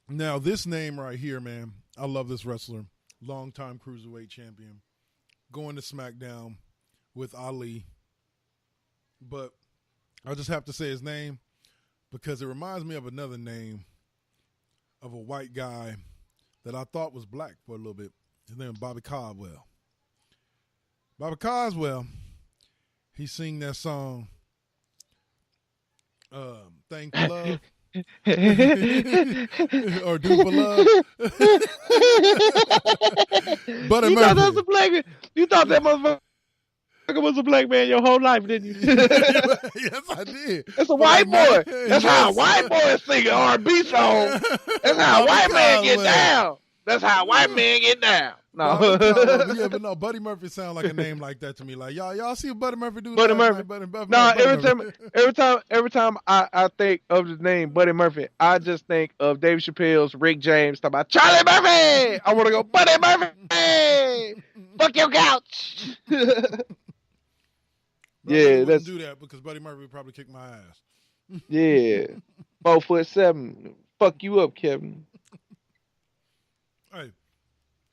Now, this name right here, man, I love this wrestler. Longtime Cruiserweight champion. Going to SmackDown with Ali. But I just have to say his name because it reminds me of another name of a white guy that I thought was black for a little bit. His name is Bobby Caldwell. Bobby Caldwell, he sing that song, Thing for Love. Or Do for Love. You thought that was a black man. You thought that motherfucker was a black man your whole life, didn't you? Yes, I did. That's a white boy. That's how a white boy sing an R&B song. That's how a white man get down. That's how white men get down. No. Yeah, but no, Buddy Murphy sound like a name like that to me. Like y'all see what Buddy Murphy do? Buddy Murphy. Every time I think of the name Buddy Murphy, I just think of Dave Chappelle's Rick James talking about Charlie Murphy. I want to go Buddy Murphy. Fuck your couch. Yeah, that's do that because Buddy Murphy would probably kick my ass. Yeah, 4'7". Fuck you up, Kevin. Hey,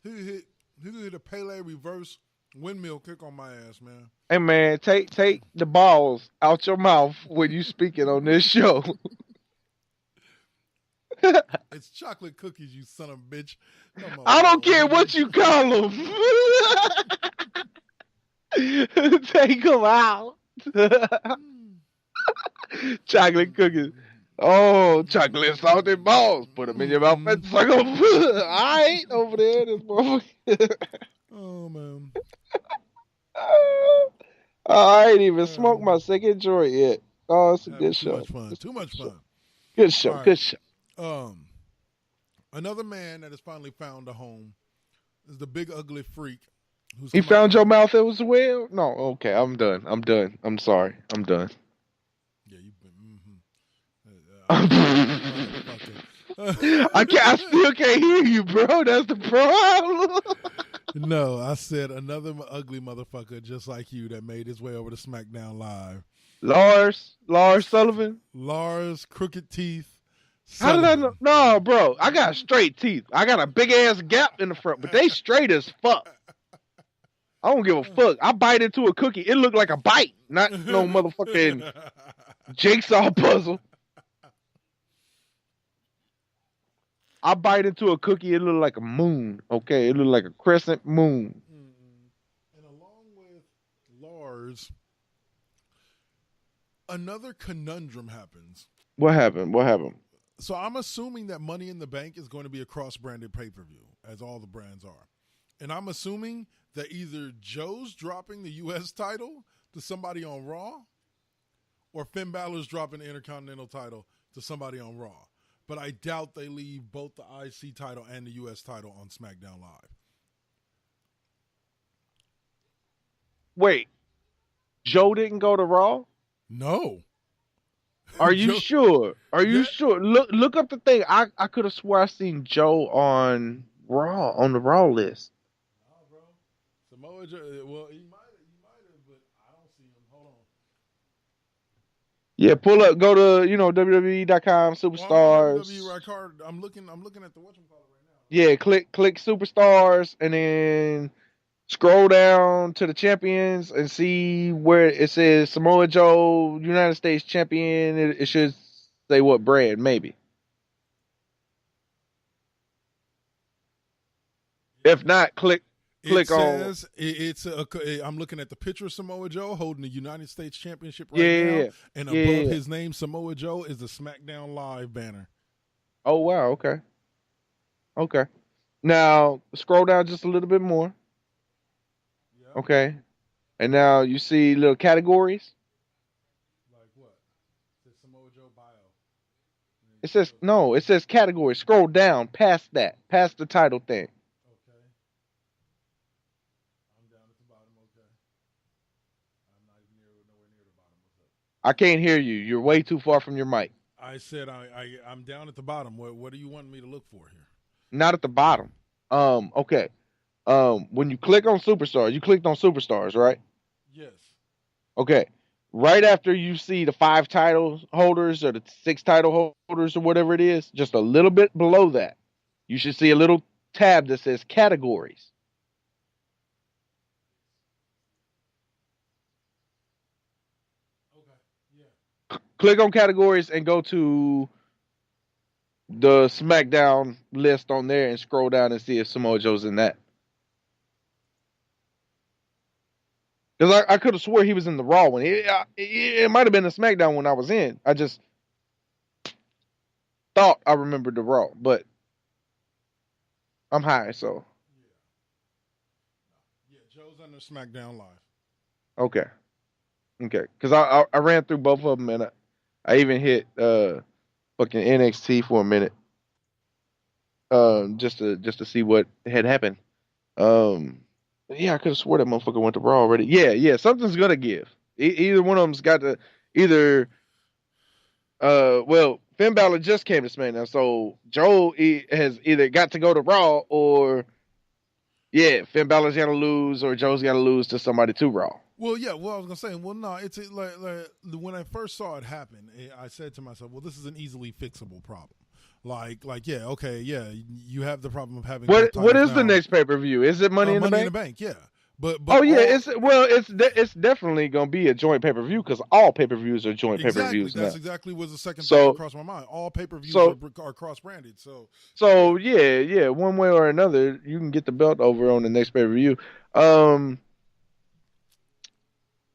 he hit a Pele reverse Windmill kick on my ass, man. Hey man, take the balls out your mouth when you speaking on this show. It's chocolate cookies, you son of a bitch. Come on, I don't care what you call them. Take them out. Chocolate cookies. Oh, chocolate salted balls. Put them in your mouth and suck them. I ain't over there, this motherfucker. Oh, man. I ain't even smoked my second joint yet. Oh, it's a good show. Too much fun. Good show. Right. Good show. Another man that has finally found a home is the big ugly freak. He found your mouth as well? No, okay, I'm done. I'm sorry. I'm done. Yeah, you've been. I still can't hear you, bro. That's the problem. No, I said another ugly motherfucker just like you that made his way over to SmackDown Live. Lars Sullivan. Lars Crooked Teeth. How did I know? No, bro. I got straight teeth. I got a big ass gap in the front, but they straight as fuck. I don't give a fuck. I bite into a cookie. It looked like a bite, not no motherfucking jigsaw puzzle. I bite into a cookie. It looked like a moon. Okay, it looked like a crescent moon. And along with Lars, another conundrum happens. What happened? So I'm assuming that Money in the Bank is going to be a cross-branded pay-per-view, as all the brands are. And I'm assuming that either Joe's dropping the U.S. title to somebody on Raw, or Finn Balor's dropping the Intercontinental title to somebody on Raw. But I doubt they leave both the IC title and the U.S. title on SmackDown Live. Wait, Joe didn't go to Raw? No. Are you sure? Are you sure? Look up the thing. I could have swore I seen Joe on Raw, on the Raw list. No, bro. Samoa Joe, well, he might have, but I don't see him. Hold on. Yeah, pull up, go to, WWE.com, Superstars. WWE, I'm looking at the whatchamacallit right now. Yeah, click Superstars, and then scroll down to the champions and see where it says Samoa Joe, United States champion. It should say what brand, maybe. If not, click on. I'm looking at the picture of Samoa Joe holding the United States Championship now, and above his name, Samoa Joe, is the SmackDown Live banner. Oh wow, okay. Now scroll down just a little bit more. Okay. And now you see little categories. Like what? It says Samoa Joe bio. It says categories. Scroll down past that, past the title thing. Okay. I'm down at the bottom, okay. I'm not even nowhere near the bottom. What's up? I can't hear you. You're way too far from your mic. I said I'm down at the bottom. What do you want me to look for here? Not at the bottom. Okay. When you click on Superstars, you clicked on Superstars, right? Yes. Okay. Right after you see the 5 title holders or the 6 title holders or whatever it is, just a little bit below that, you should see a little tab that says categories. Okay. Yeah. Click on categories and go to the SmackDown list on there and scroll down and see if Samoa Joe's in that. Because I could have swore he was in the Raw one. It might have been the SmackDown one I was in. I just thought I remembered the Raw, but I'm high, so. Yeah, Joe's under SmackDown Live. Okay. Because I ran through both of them, and I even hit fucking NXT for a minute, just to see what had happened. Yeah, I could have swore that motherfucker went to Raw already. Yeah, something's gonna give. Either one of them's got to either. Well, Finn Balor just came to SmackDown, so Joe has either got to go to Raw or, Finn Balor's got to lose or Joe's got to lose to somebody to Raw. Well, yeah. Well, I was gonna say, well, no, it's like when I first saw it happen, I said to myself, well, this is an easily fixable problem. You have the problem of having. What is the next pay-per-view? Is it Money in the Bank? Yeah. But Oh yeah, all, it's definitely gonna be a joint pay per view because all pay per views are joint pay per exactly. views That's now. exactly was the second thing that crossed my mind. All pay-per-views are cross-branded. So yeah, one way or another, you can get the belt over on the next pay per view.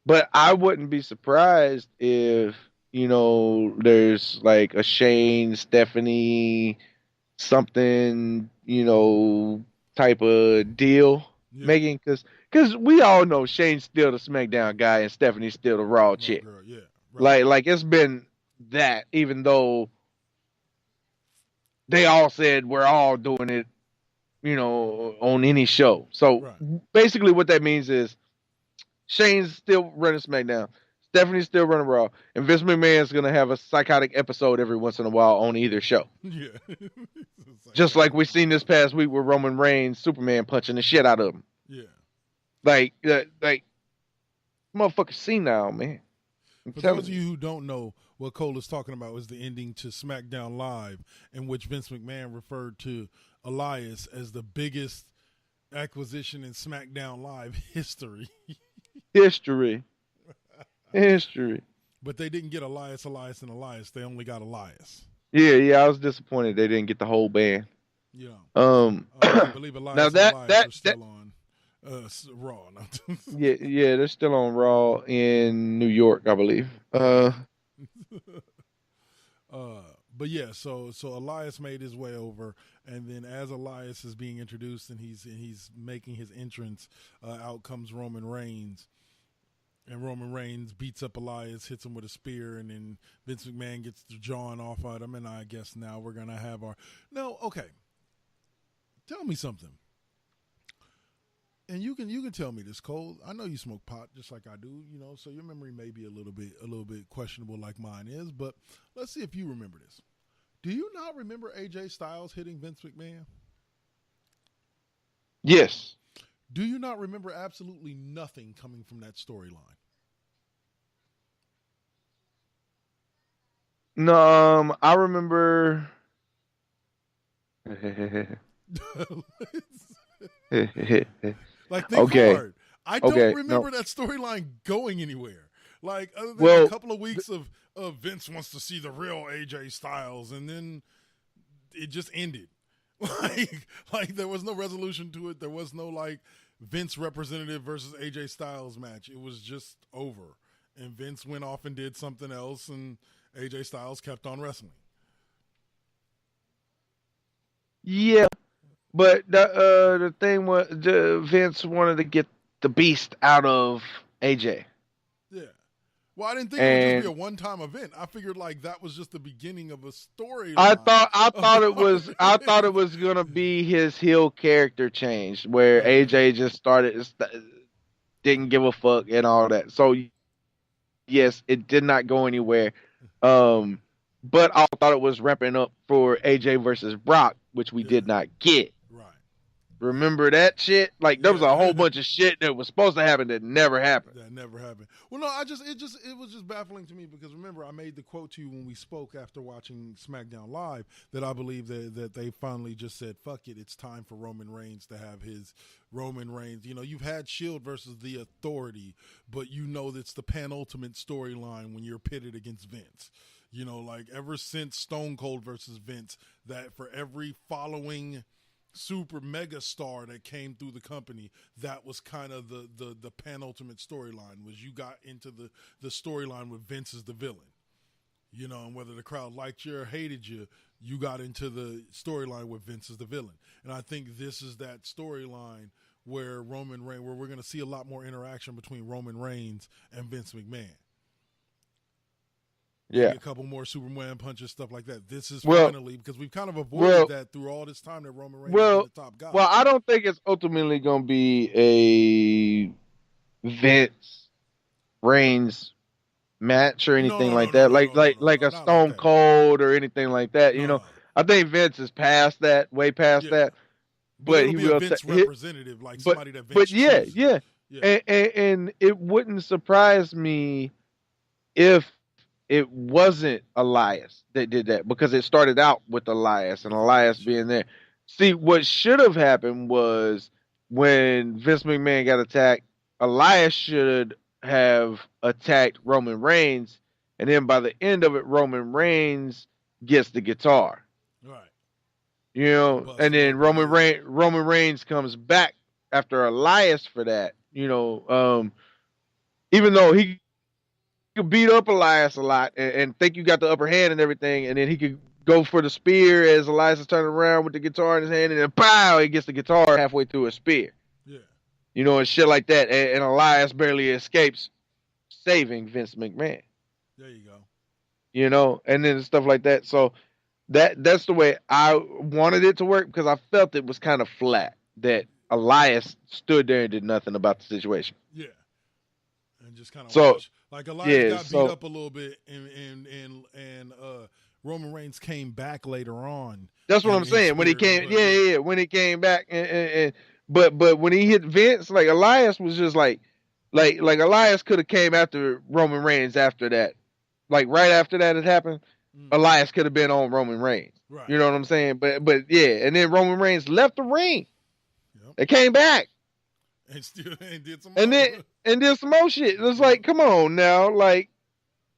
But I wouldn't be surprised if there's like a Shane, Stephanie, something type of deal making because we all know Shane's still the SmackDown guy and Stephanie's still the Raw chick. Girl, yeah, right. Like it's been that, even though they all said we're all doing it, on any show. So basically, what that means is Shane's still running SmackDown, Stephanie's still running Raw, and Vince McMahon's gonna have a psychotic episode every once in a while on either show. Yeah. Just like we seen this past week with Roman Reigns, Superman punching the shit out of him. Yeah. Like motherfucker senile, man. For those of you who don't know, what Cole is talking about is the ending to SmackDown Live, in which Vince McMahon referred to Elias as the biggest acquisition in SmackDown Live history. History. But they didn't get Elias, and Elias. They only got Elias. Yeah, I was disappointed they didn't get the whole band. Yeah. I believe Elias now and Elias are still on Raw. yeah, they're still on Raw in New York, I believe. But yeah, so Elias made his way over, and then as Elias is being introduced and he's making his entrance, out comes Roman Reigns. And Roman Reigns beats up Elias, hits him with a spear, and then Vince McMahon gets the jawing off at him. And I guess now we're gonna have our okay. Tell me something, and you can tell me this, Cole. I know you smoke pot just like I do, so your memory may be a little bit questionable like mine is. But let's see if you remember this. Do you not remember AJ Styles hitting Vince McMahon? Yes. Do you not remember absolutely nothing coming from that storyline? No, I remember. Like, think hard. I don't remember that storyline going anywhere. Like, other than a couple of weeks of Vince wants to see the real AJ Styles, and then it just ended. Like there was no resolution to it. There was no Vince representative versus AJ Styles match. It was just over. And Vince went off and did something else, and AJ Styles kept on wrestling. Yeah, but the thing was, Vince wanted to get the beast out of AJ. Yeah. Well, I didn't think it would just be a one-time event. I figured that was just the beginning of a story. I thought it was gonna be his heel character change, where AJ just didn't give a fuck and all that. So yes, it did not go anywhere. But I thought it was ramping up for AJ versus Brock, which we did not get. Right. Remember that shit? There was a whole bunch of shit that was supposed to happen that never happened. Well, no, it was just baffling to me because remember I made the quote to you when we spoke after watching SmackDown Live that I believe that they finally just said, fuck it, it's time for Roman Reigns to have his Roman Reigns. You've had Shield versus the Authority, but it's the penultimate storyline when you're pitted against Vince. Ever since Stone Cold versus Vince, that for every following super mega star that came through the company, that was kind of the penultimate storyline, was you got into the storyline with Vince as the villain. And whether the crowd liked you or hated you, you got into the storyline with Vince as the villain. And I think this is that storyline where where we're going to see a lot more interaction between Roman Reigns and Vince McMahon. Yeah, a couple more Superman punches, stuff like that. This is finally, because we've kind of avoided that through all this time that Roman Reigns is the top guy. Well, I don't think it's ultimately going to be a Vince Reigns match or anything like that, like a Stone Cold or anything like that. I think Vince is past that, way past that. But he will be a Vince representative, somebody that Vince chooses. Yeah. And it wouldn't surprise me if it wasn't Elias that did that, because it started out with Elias and Elias being there. See, what should have happened was when Vince McMahon got attacked, Elias should have attacked Roman Reigns, and then by the end of it, Roman Reigns gets the guitar. Right. You know, and then Roman Reigns comes back after Elias for that. You know, even though he could beat up Elias a lot and think you got the upper hand and everything, and then he could go for the spear as Elias is turning around with the guitar in his hand, and then pow, he gets the guitar halfway through a spear. Yeah. You know, and shit like that. And Elias barely escapes saving Vince McMahon. There you go. You know, and then stuff like that. So that's the way I wanted it to work, because I felt it was kind of flat that Elias stood there and did nothing about the situation. Yeah. And just kind of watch. Like Elias got beat up a little bit, and Roman Reigns came back later on. That's what I'm saying. When he came, when he came back, but when he hit Vince, like Elias was just like Elias could have came after Roman Reigns after that, like right after that had happened. Elias could have been on Roman Reigns. Right. You know what I'm saying? But yeah, and then Roman Reigns left the ring. Yep. They came back. And did some and did some more shit. It was like, come on now, like,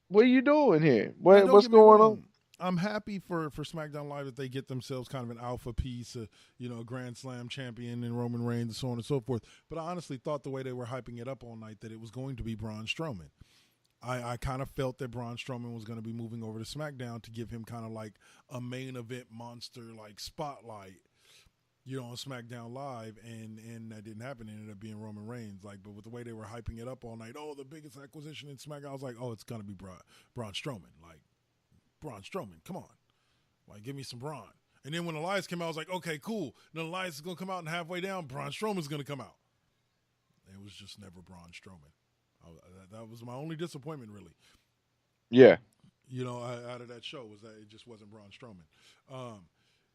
what are you doing here? What's going on? I'm happy for SmackDown Live that they get themselves kind of an alpha piece, you know, a Grand Slam champion in Roman Reigns and so on and so forth. But I honestly thought the way they were hyping it up all night that it was going to be Braun Strowman. I kind of felt that Braun Strowman was going to be moving over to SmackDown to give him kind of like a main event monster like spotlight, you know, on SmackDown Live, and that didn't happen. It ended up being Roman Reigns. Like, but with the way they were hyping it up all night, the biggest acquisition in SmackDown, I was like, it's going to be Braun Strowman. Like, Braun Strowman, come on. Like, give me some Braun. And then when Elias came out, I was like, okay, cool. Then Elias is going to come out, and halfway down, Braun Strowman's going to come out. It was just never Braun Strowman. That was my only disappointment, really. Yeah. You know, out of that show, was that it just wasn't Braun Strowman.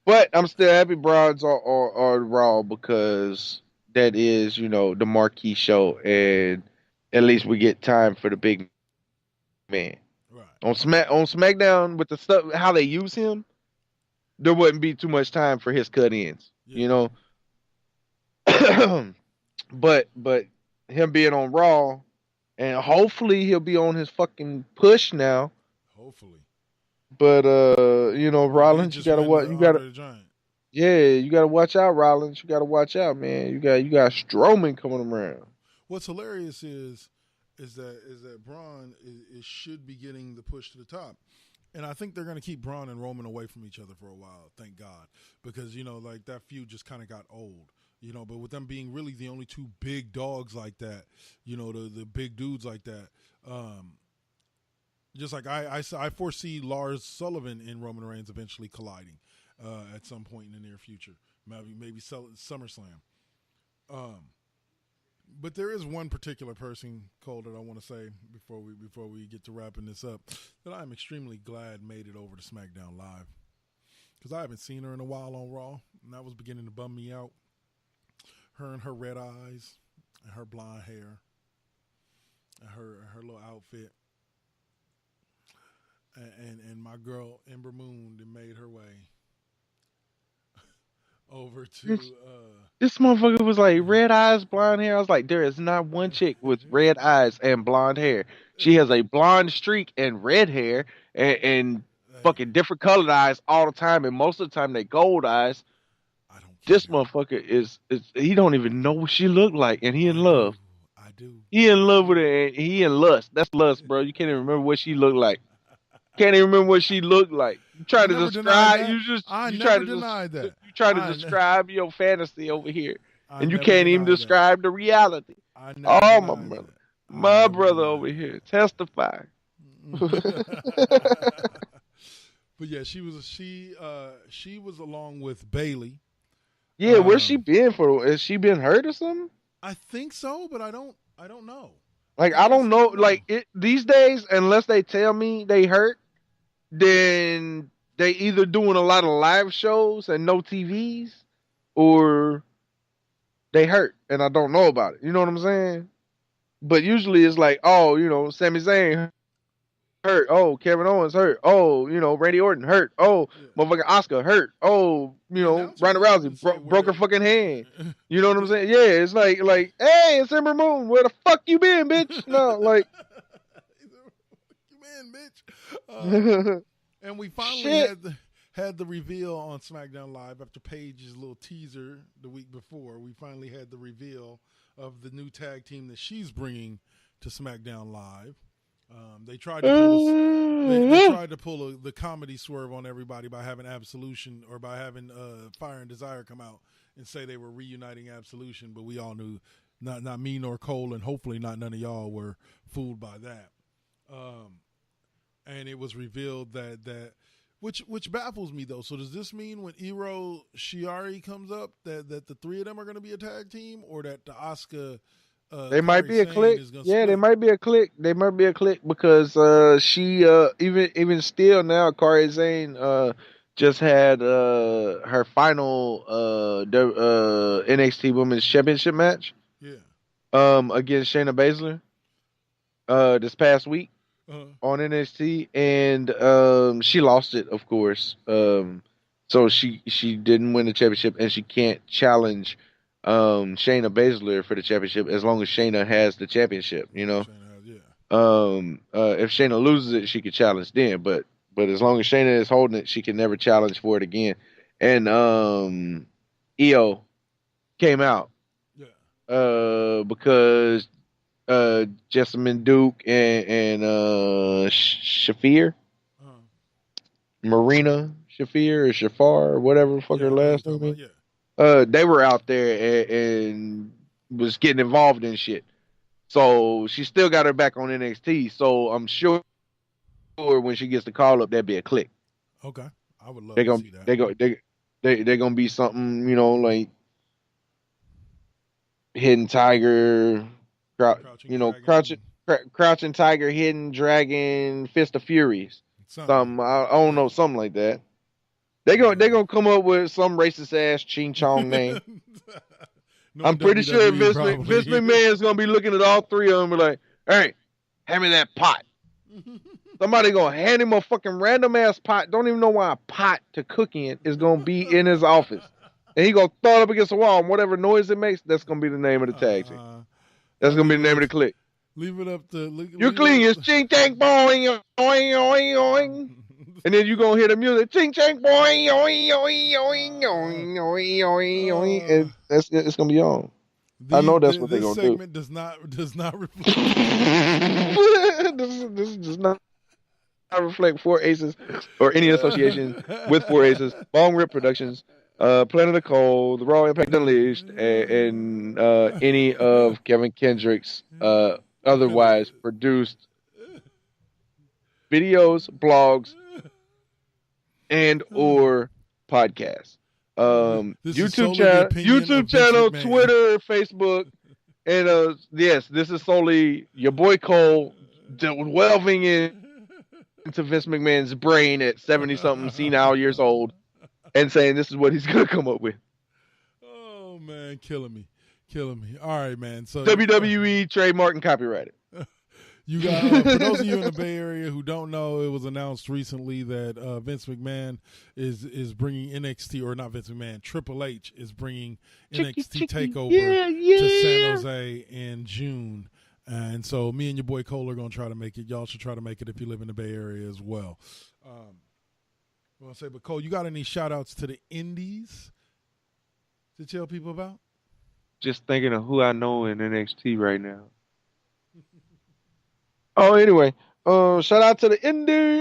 But I'm still happy Braun's on Raw, because that is, you know, the marquee show, and at least we get time for the big man. Right. On SmackDown, with the stuff, how they use him, there wouldn't be too much time for his cut-ins, you know. but him being on Raw, and hopefully he'll be on his fucking push now. Hopefully. But you know, Rollins, you gotta watch out, Rollins. You gotta watch out, man. You got Strowman coming around. What's hilarious is that Braun should be getting the push to the top. And I think they're going to keep Braun and Roman away from each other for a while, thank God. Because, you know, like that feud just kind of got old. You know, but with them being really the only two big dogs like that, you know, the big dudes like that, just like I foresee Lars Sullivan and Roman Reigns eventually colliding at some point in the near future, maybe SummerSlam. But there is one particular person, Cole, that I want to say before we get to wrapping this up, that I'm extremely glad made it over to SmackDown Live, because I haven't seen her in a while on Raw, and that was beginning to bum me out. Her and her red eyes, and her blonde hair, and her little outfit, and my girl Ember Moon that made her way over to this motherfucker was like red eyes, blonde hair. I was like, there is not one chick with red eyes and blonde hair. She has a blonde streak and red hair and fucking different colored eyes all the time, and most of the time they gold eyes. This motherfucker is he don't even know what she looked like, and he in love. I do. He in love with her, and he in lust. That's lust, bro. You can't even remember what she looked like. Can't even remember what she looked like. You try to describe. You try to describe your fantasy over here, and you can't even describe the reality. Oh, my brother over here, testify. But yeah, she was along with Bailey. Yeah, where's she been for? Has she been hurt or something? I think so, but I don't know. Like, I don't know. Like, these days, unless they tell me they hurt, then they either doing a lot of live shows and no TVs, or they hurt and I don't know about it. You know what I'm saying? But usually it's like, oh, you know, Sami Zayn hurt. Oh, Kevin Owens hurt. Oh, Randy Orton hurt. Oh, Yeah. motherfucking Oscar hurt. Oh, The announcers Ronda didn't Rousey even say broke her where. fucking hand. You know what I'm saying? Yeah, it's like, hey, it's Ember Moon. Where the fuck you been, bitch? No, like, You man, bitch. And we finally shit. had the reveal on SmackDown Live after Paige's little teaser the week before. We finally had the reveal of the new tag team that she's bringing to SmackDown Live. They tried to pull the comedy swerve on everybody by having Absolution or by having Fire and Desire come out and say they were reuniting Absolution, but we all knew not me nor Cole, and hopefully not none of y'all were fooled by that. And it was revealed that which baffles me though. So does this mean when Iro Shiari comes up that the three of them are going to be a tag team, or that the Asuka They might be a clique. Yeah, split? they might be a clique. They might be a clique because she even still now, Kairi Sane just had her final NXT Women's Championship match. Yeah. Against Shayna Baszler this past week on NXT, and she lost it, of course. So she didn't win the championship, and she can't challenge Shayna Baszler for the championship as long as Shayna has the championship. If Shayna loses it, she could challenge then, but as long as Shayna is holding it, she can never challenge for it again. And Io came out because Jessamine Duke and Shafir, Marina Shafir or Shafar or whatever the fuck her last name is. They were out there and was getting involved in shit. So she still got her back on NXT. So I'm sure when she gets the call up, that'd be a click. Okay, I would love to see that. They're gonna be something, like Hidden Tiger, Crouching Tiger, Hidden Dragon, Fist of Furies, something I don't know, something like that. They gonna come up with some racist ass Ching Chong name. I'm pretty sure Vince McMahon is gonna be looking at all three of them and be like, "Hey, hand me that pot." Somebody gonna hand him a fucking random ass pot. Don't even know why a pot to cook in is gonna be in his office, and he gonna throw it up against the wall, and whatever noise it makes, that's gonna be the name of the tag team. That's gonna be the name of the clique. Leave it up to you clean your ching chang boing oing oing oing. And then you gonna hear the music, ching chang boing oing oing oing oing oing oing oing, and it's gonna be on. I know that's what they're gonna do. This segment does not reflect. This does not reflect Four Aces or any association with Four Aces. Long Rip Productions, Planet of Cold, The Raw Impact Unleashed, and any of Kevin Kendrick's otherwise produced videos, blogs, and or podcasts. YouTube channel, Twitter, Facebook, and yes, this is solely your boy Cole delving into Vince McMahon's brain at 70-something senile years old and saying this is what he's gonna come up with. Oh man, killing me. All right, man. So WWE trademark and copyrighted. You got for those of you in the Bay Area who don't know, it was announced recently that Vince McMahon is bringing NXT, or not Vince McMahon, Triple H is bringing NXT Takeover to San Jose in June, and so me and your boy Cole are gonna try to make it. Y'all should try to make it if you live in the Bay Area as well. I want to say, but Cole, you got any shout outs to the indies to tell people about? Just thinking of who I know in NXT right now. Oh, anyway, shout out to the indie.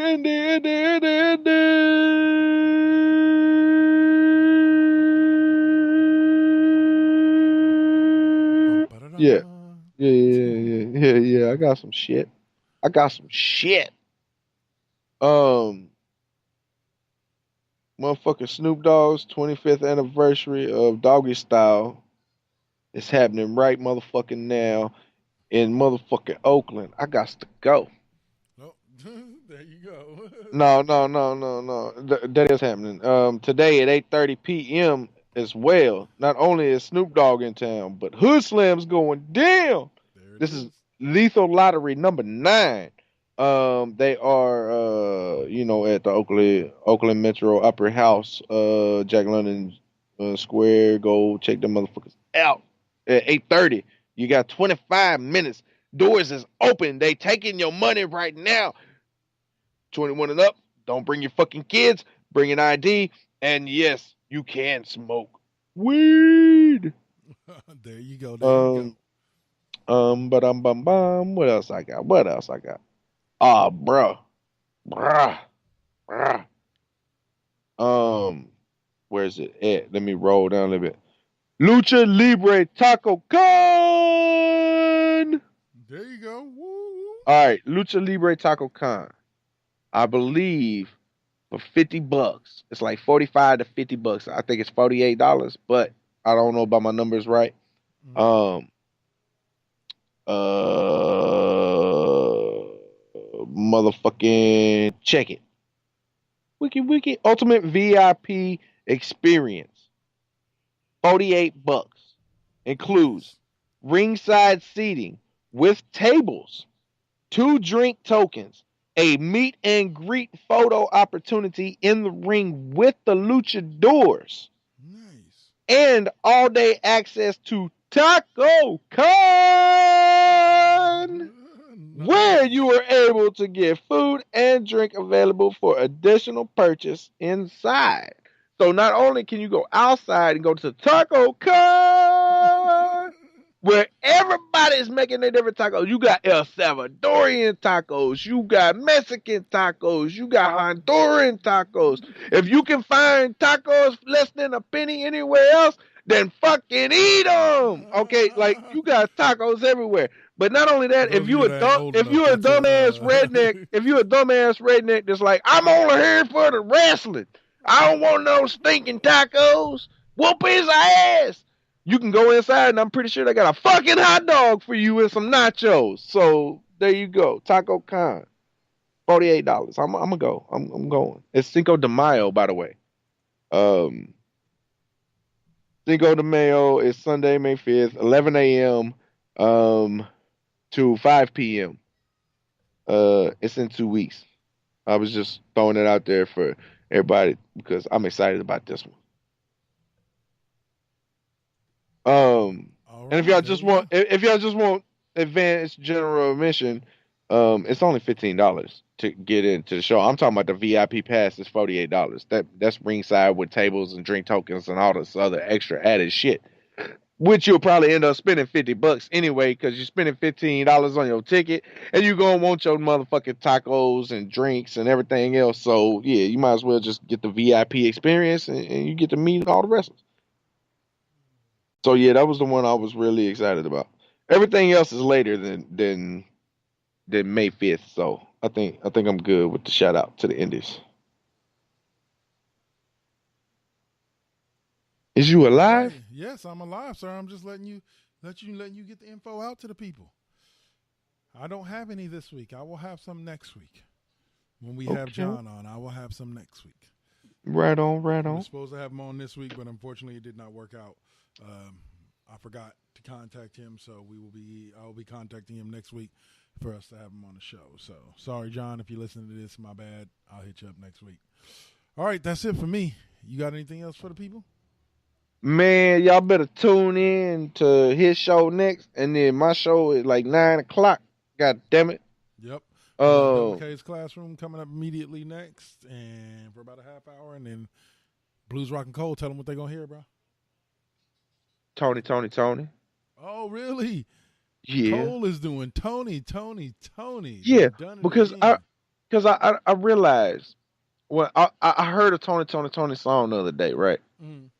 Yeah. I got some shit. Motherfucker Snoop Dogg's 25th anniversary of Doggy Style is happening right motherfucking now in motherfucking Oakland. I got to go. Oh, there you go. No. That is happening. Today at 8:30 p.m. as well. Not only is Snoop Dogg in town, but Hood Slam's going down. This is Lethal Lottery number 9. They are at the Oakland Metro Opera House, Jack London Square. Go check them motherfuckers out at 8:30. You got 25 minutes. Doors is open. They taking your money right now. 21 and up. Don't bring your fucking kids. Bring an ID. And yes, you can smoke weed. There you go. But what else I got? Ah, bruh. Where's it at? Let me roll down a little bit. Lucha Libre Taco Con. There you go. Woo. All right, Lucha Libre Taco Con. I believe for $50. It's like $45 to $50. I think it's $48, but I don't know about my numbers right. Motherfucking check it. Wiki Ultimate VIP experience. $48. Includes ringside seating with tables, 2 drink tokens, a meet and greet photo opportunity in the ring with the luchadors. Nice. And all day access to Taco Con, where you are able to get food and drink available for additional purchase inside. So not only can you go outside and go to Taco Con, where everybody is making their different tacos. You got El Salvadorian tacos. You got Mexican tacos. You got Honduran tacos. If you can find tacos less than a penny anywhere else, then fucking eat them. Okay, like you got tacos everywhere. But not only that, if you a dumbass redneck that's like, I'm only here for the wrestling. I don't want no stinking tacos. Whoop his ass. You can go inside, and I'm pretty sure they got a fucking hot dog for you and some nachos. So there you go, Taco Con, $48. I'm gonna go. I'm going. It's Cinco de Mayo, by the way. Cinco de Mayo is Sunday, May 5th, 11 a.m. To 5 p.m. It's in 2 weeks. I was just throwing it out there for everybody because I'm excited about this one. And if y'all just want advanced general admission, it's only $15 to get into the show. I'm talking about the VIP pass is $48. That's ringside with tables and drink tokens and all this other extra added shit, which you'll probably end up spending $50 anyway because you're spending $15 on your ticket and you're gonna want your motherfucking tacos and drinks and everything else. So yeah, you might as well just get the VIP experience and you get to meet all the wrestlers. So yeah, that was the one I was really excited about. Everything else is later than May 5th, so I think I'm good with the shout out to the indies. Is you alive? Yes, I'm alive, sir. I'm just letting you get the info out to the people. I don't have any this week. I will have some next week. When we have John on, I will have some next week. Right on. I was supposed to have him on this week, but unfortunately it did not work out. I forgot to contact him, so I will be contacting him next week for us to have him on the show. So sorry, John, if you listen to this, my bad. I'll hit you up next week. All right, that's it for me. You got anything else for the people? Man, y'all better tune in to his show next, and then my show is like 9:00. God damn it. Yep. WK's Classroom coming up immediately next, and for about a half hour, and then Blues Rock and Cole. Tell them what they're gonna hear, bro. Tony. Oh, really? Yeah. Cole is doing Tony. Yeah, because I realized when I heard a Tony song the other day, right? Mm.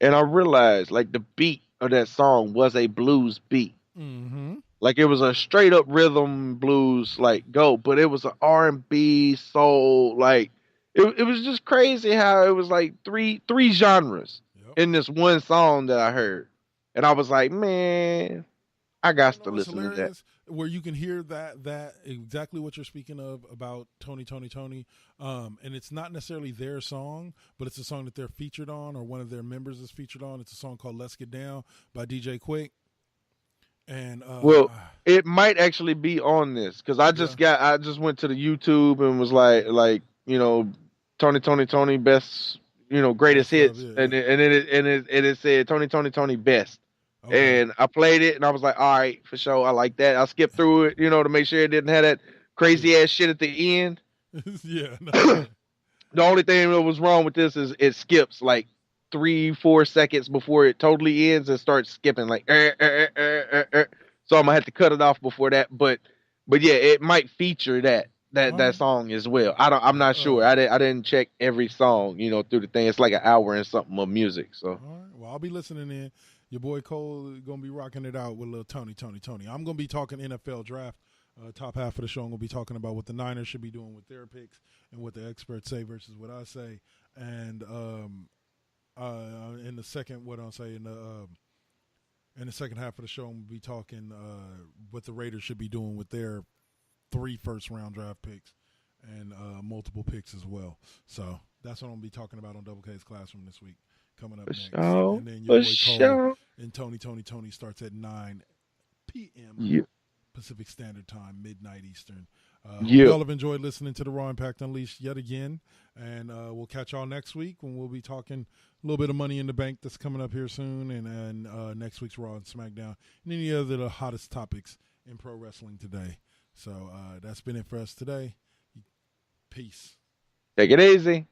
And I realized like the beat of that song was a blues beat. Mm-hmm. Like it was a straight up rhythm blues like go, but it was an R&B soul like it was just crazy how it was like three genres in this one song that I heard. And I was like, man, I got to listen to that. Where you can hear that exactly what you're speaking of about Tony. And it's not necessarily their song, but it's a song that they're featured on or one of their members is featured on. It's a song called Let's Get Down by DJ Quick. And Well, it might actually be on this because I just went to the YouTube and was like Tony best greatest hits and it said Tony best. Okay. And I played it and I was like, all right, for sure, I like that. I skipped through it, to make sure it didn't have that crazy ass shit at the end. Yeah. No. The only thing that was wrong with this is it skips like 3-4 seconds before it totally ends and starts skipping like. So I'm gonna have to cut it off before that. But yeah, it might feature that song as well. I'm not sure. I didn't check every song through the thing. It's like an hour and something of music. So. All right. Well, I'll be listening in. Your boy Cole is gonna be rocking it out with little Tony. I'm gonna be talking NFL draft. Top half of the show, I'm going to be talking about what the Niners should be doing with their picks and what the experts say versus what I say. And in the second, what I'll say in the second half of the show, I'm going to be talking what the Raiders should be doing with their 3 first-round draft picks and multiple picks as well. So that's what I'm going to be talking about on Double K's Classroom this week. Coming up next. And then your boy Cole and Tony starts at 9 p.m. Yep. Pacific Standard Time, midnight Eastern. Y'all have enjoyed listening to the Raw Impact Unleashed yet again, and we'll catch y'all next week when we'll be talking a little bit of Money in the Bank that's coming up here soon, and next week's Raw and SmackDown, and any other the hottest topics in pro wrestling today. So that's been it for us today. Peace. Take it easy.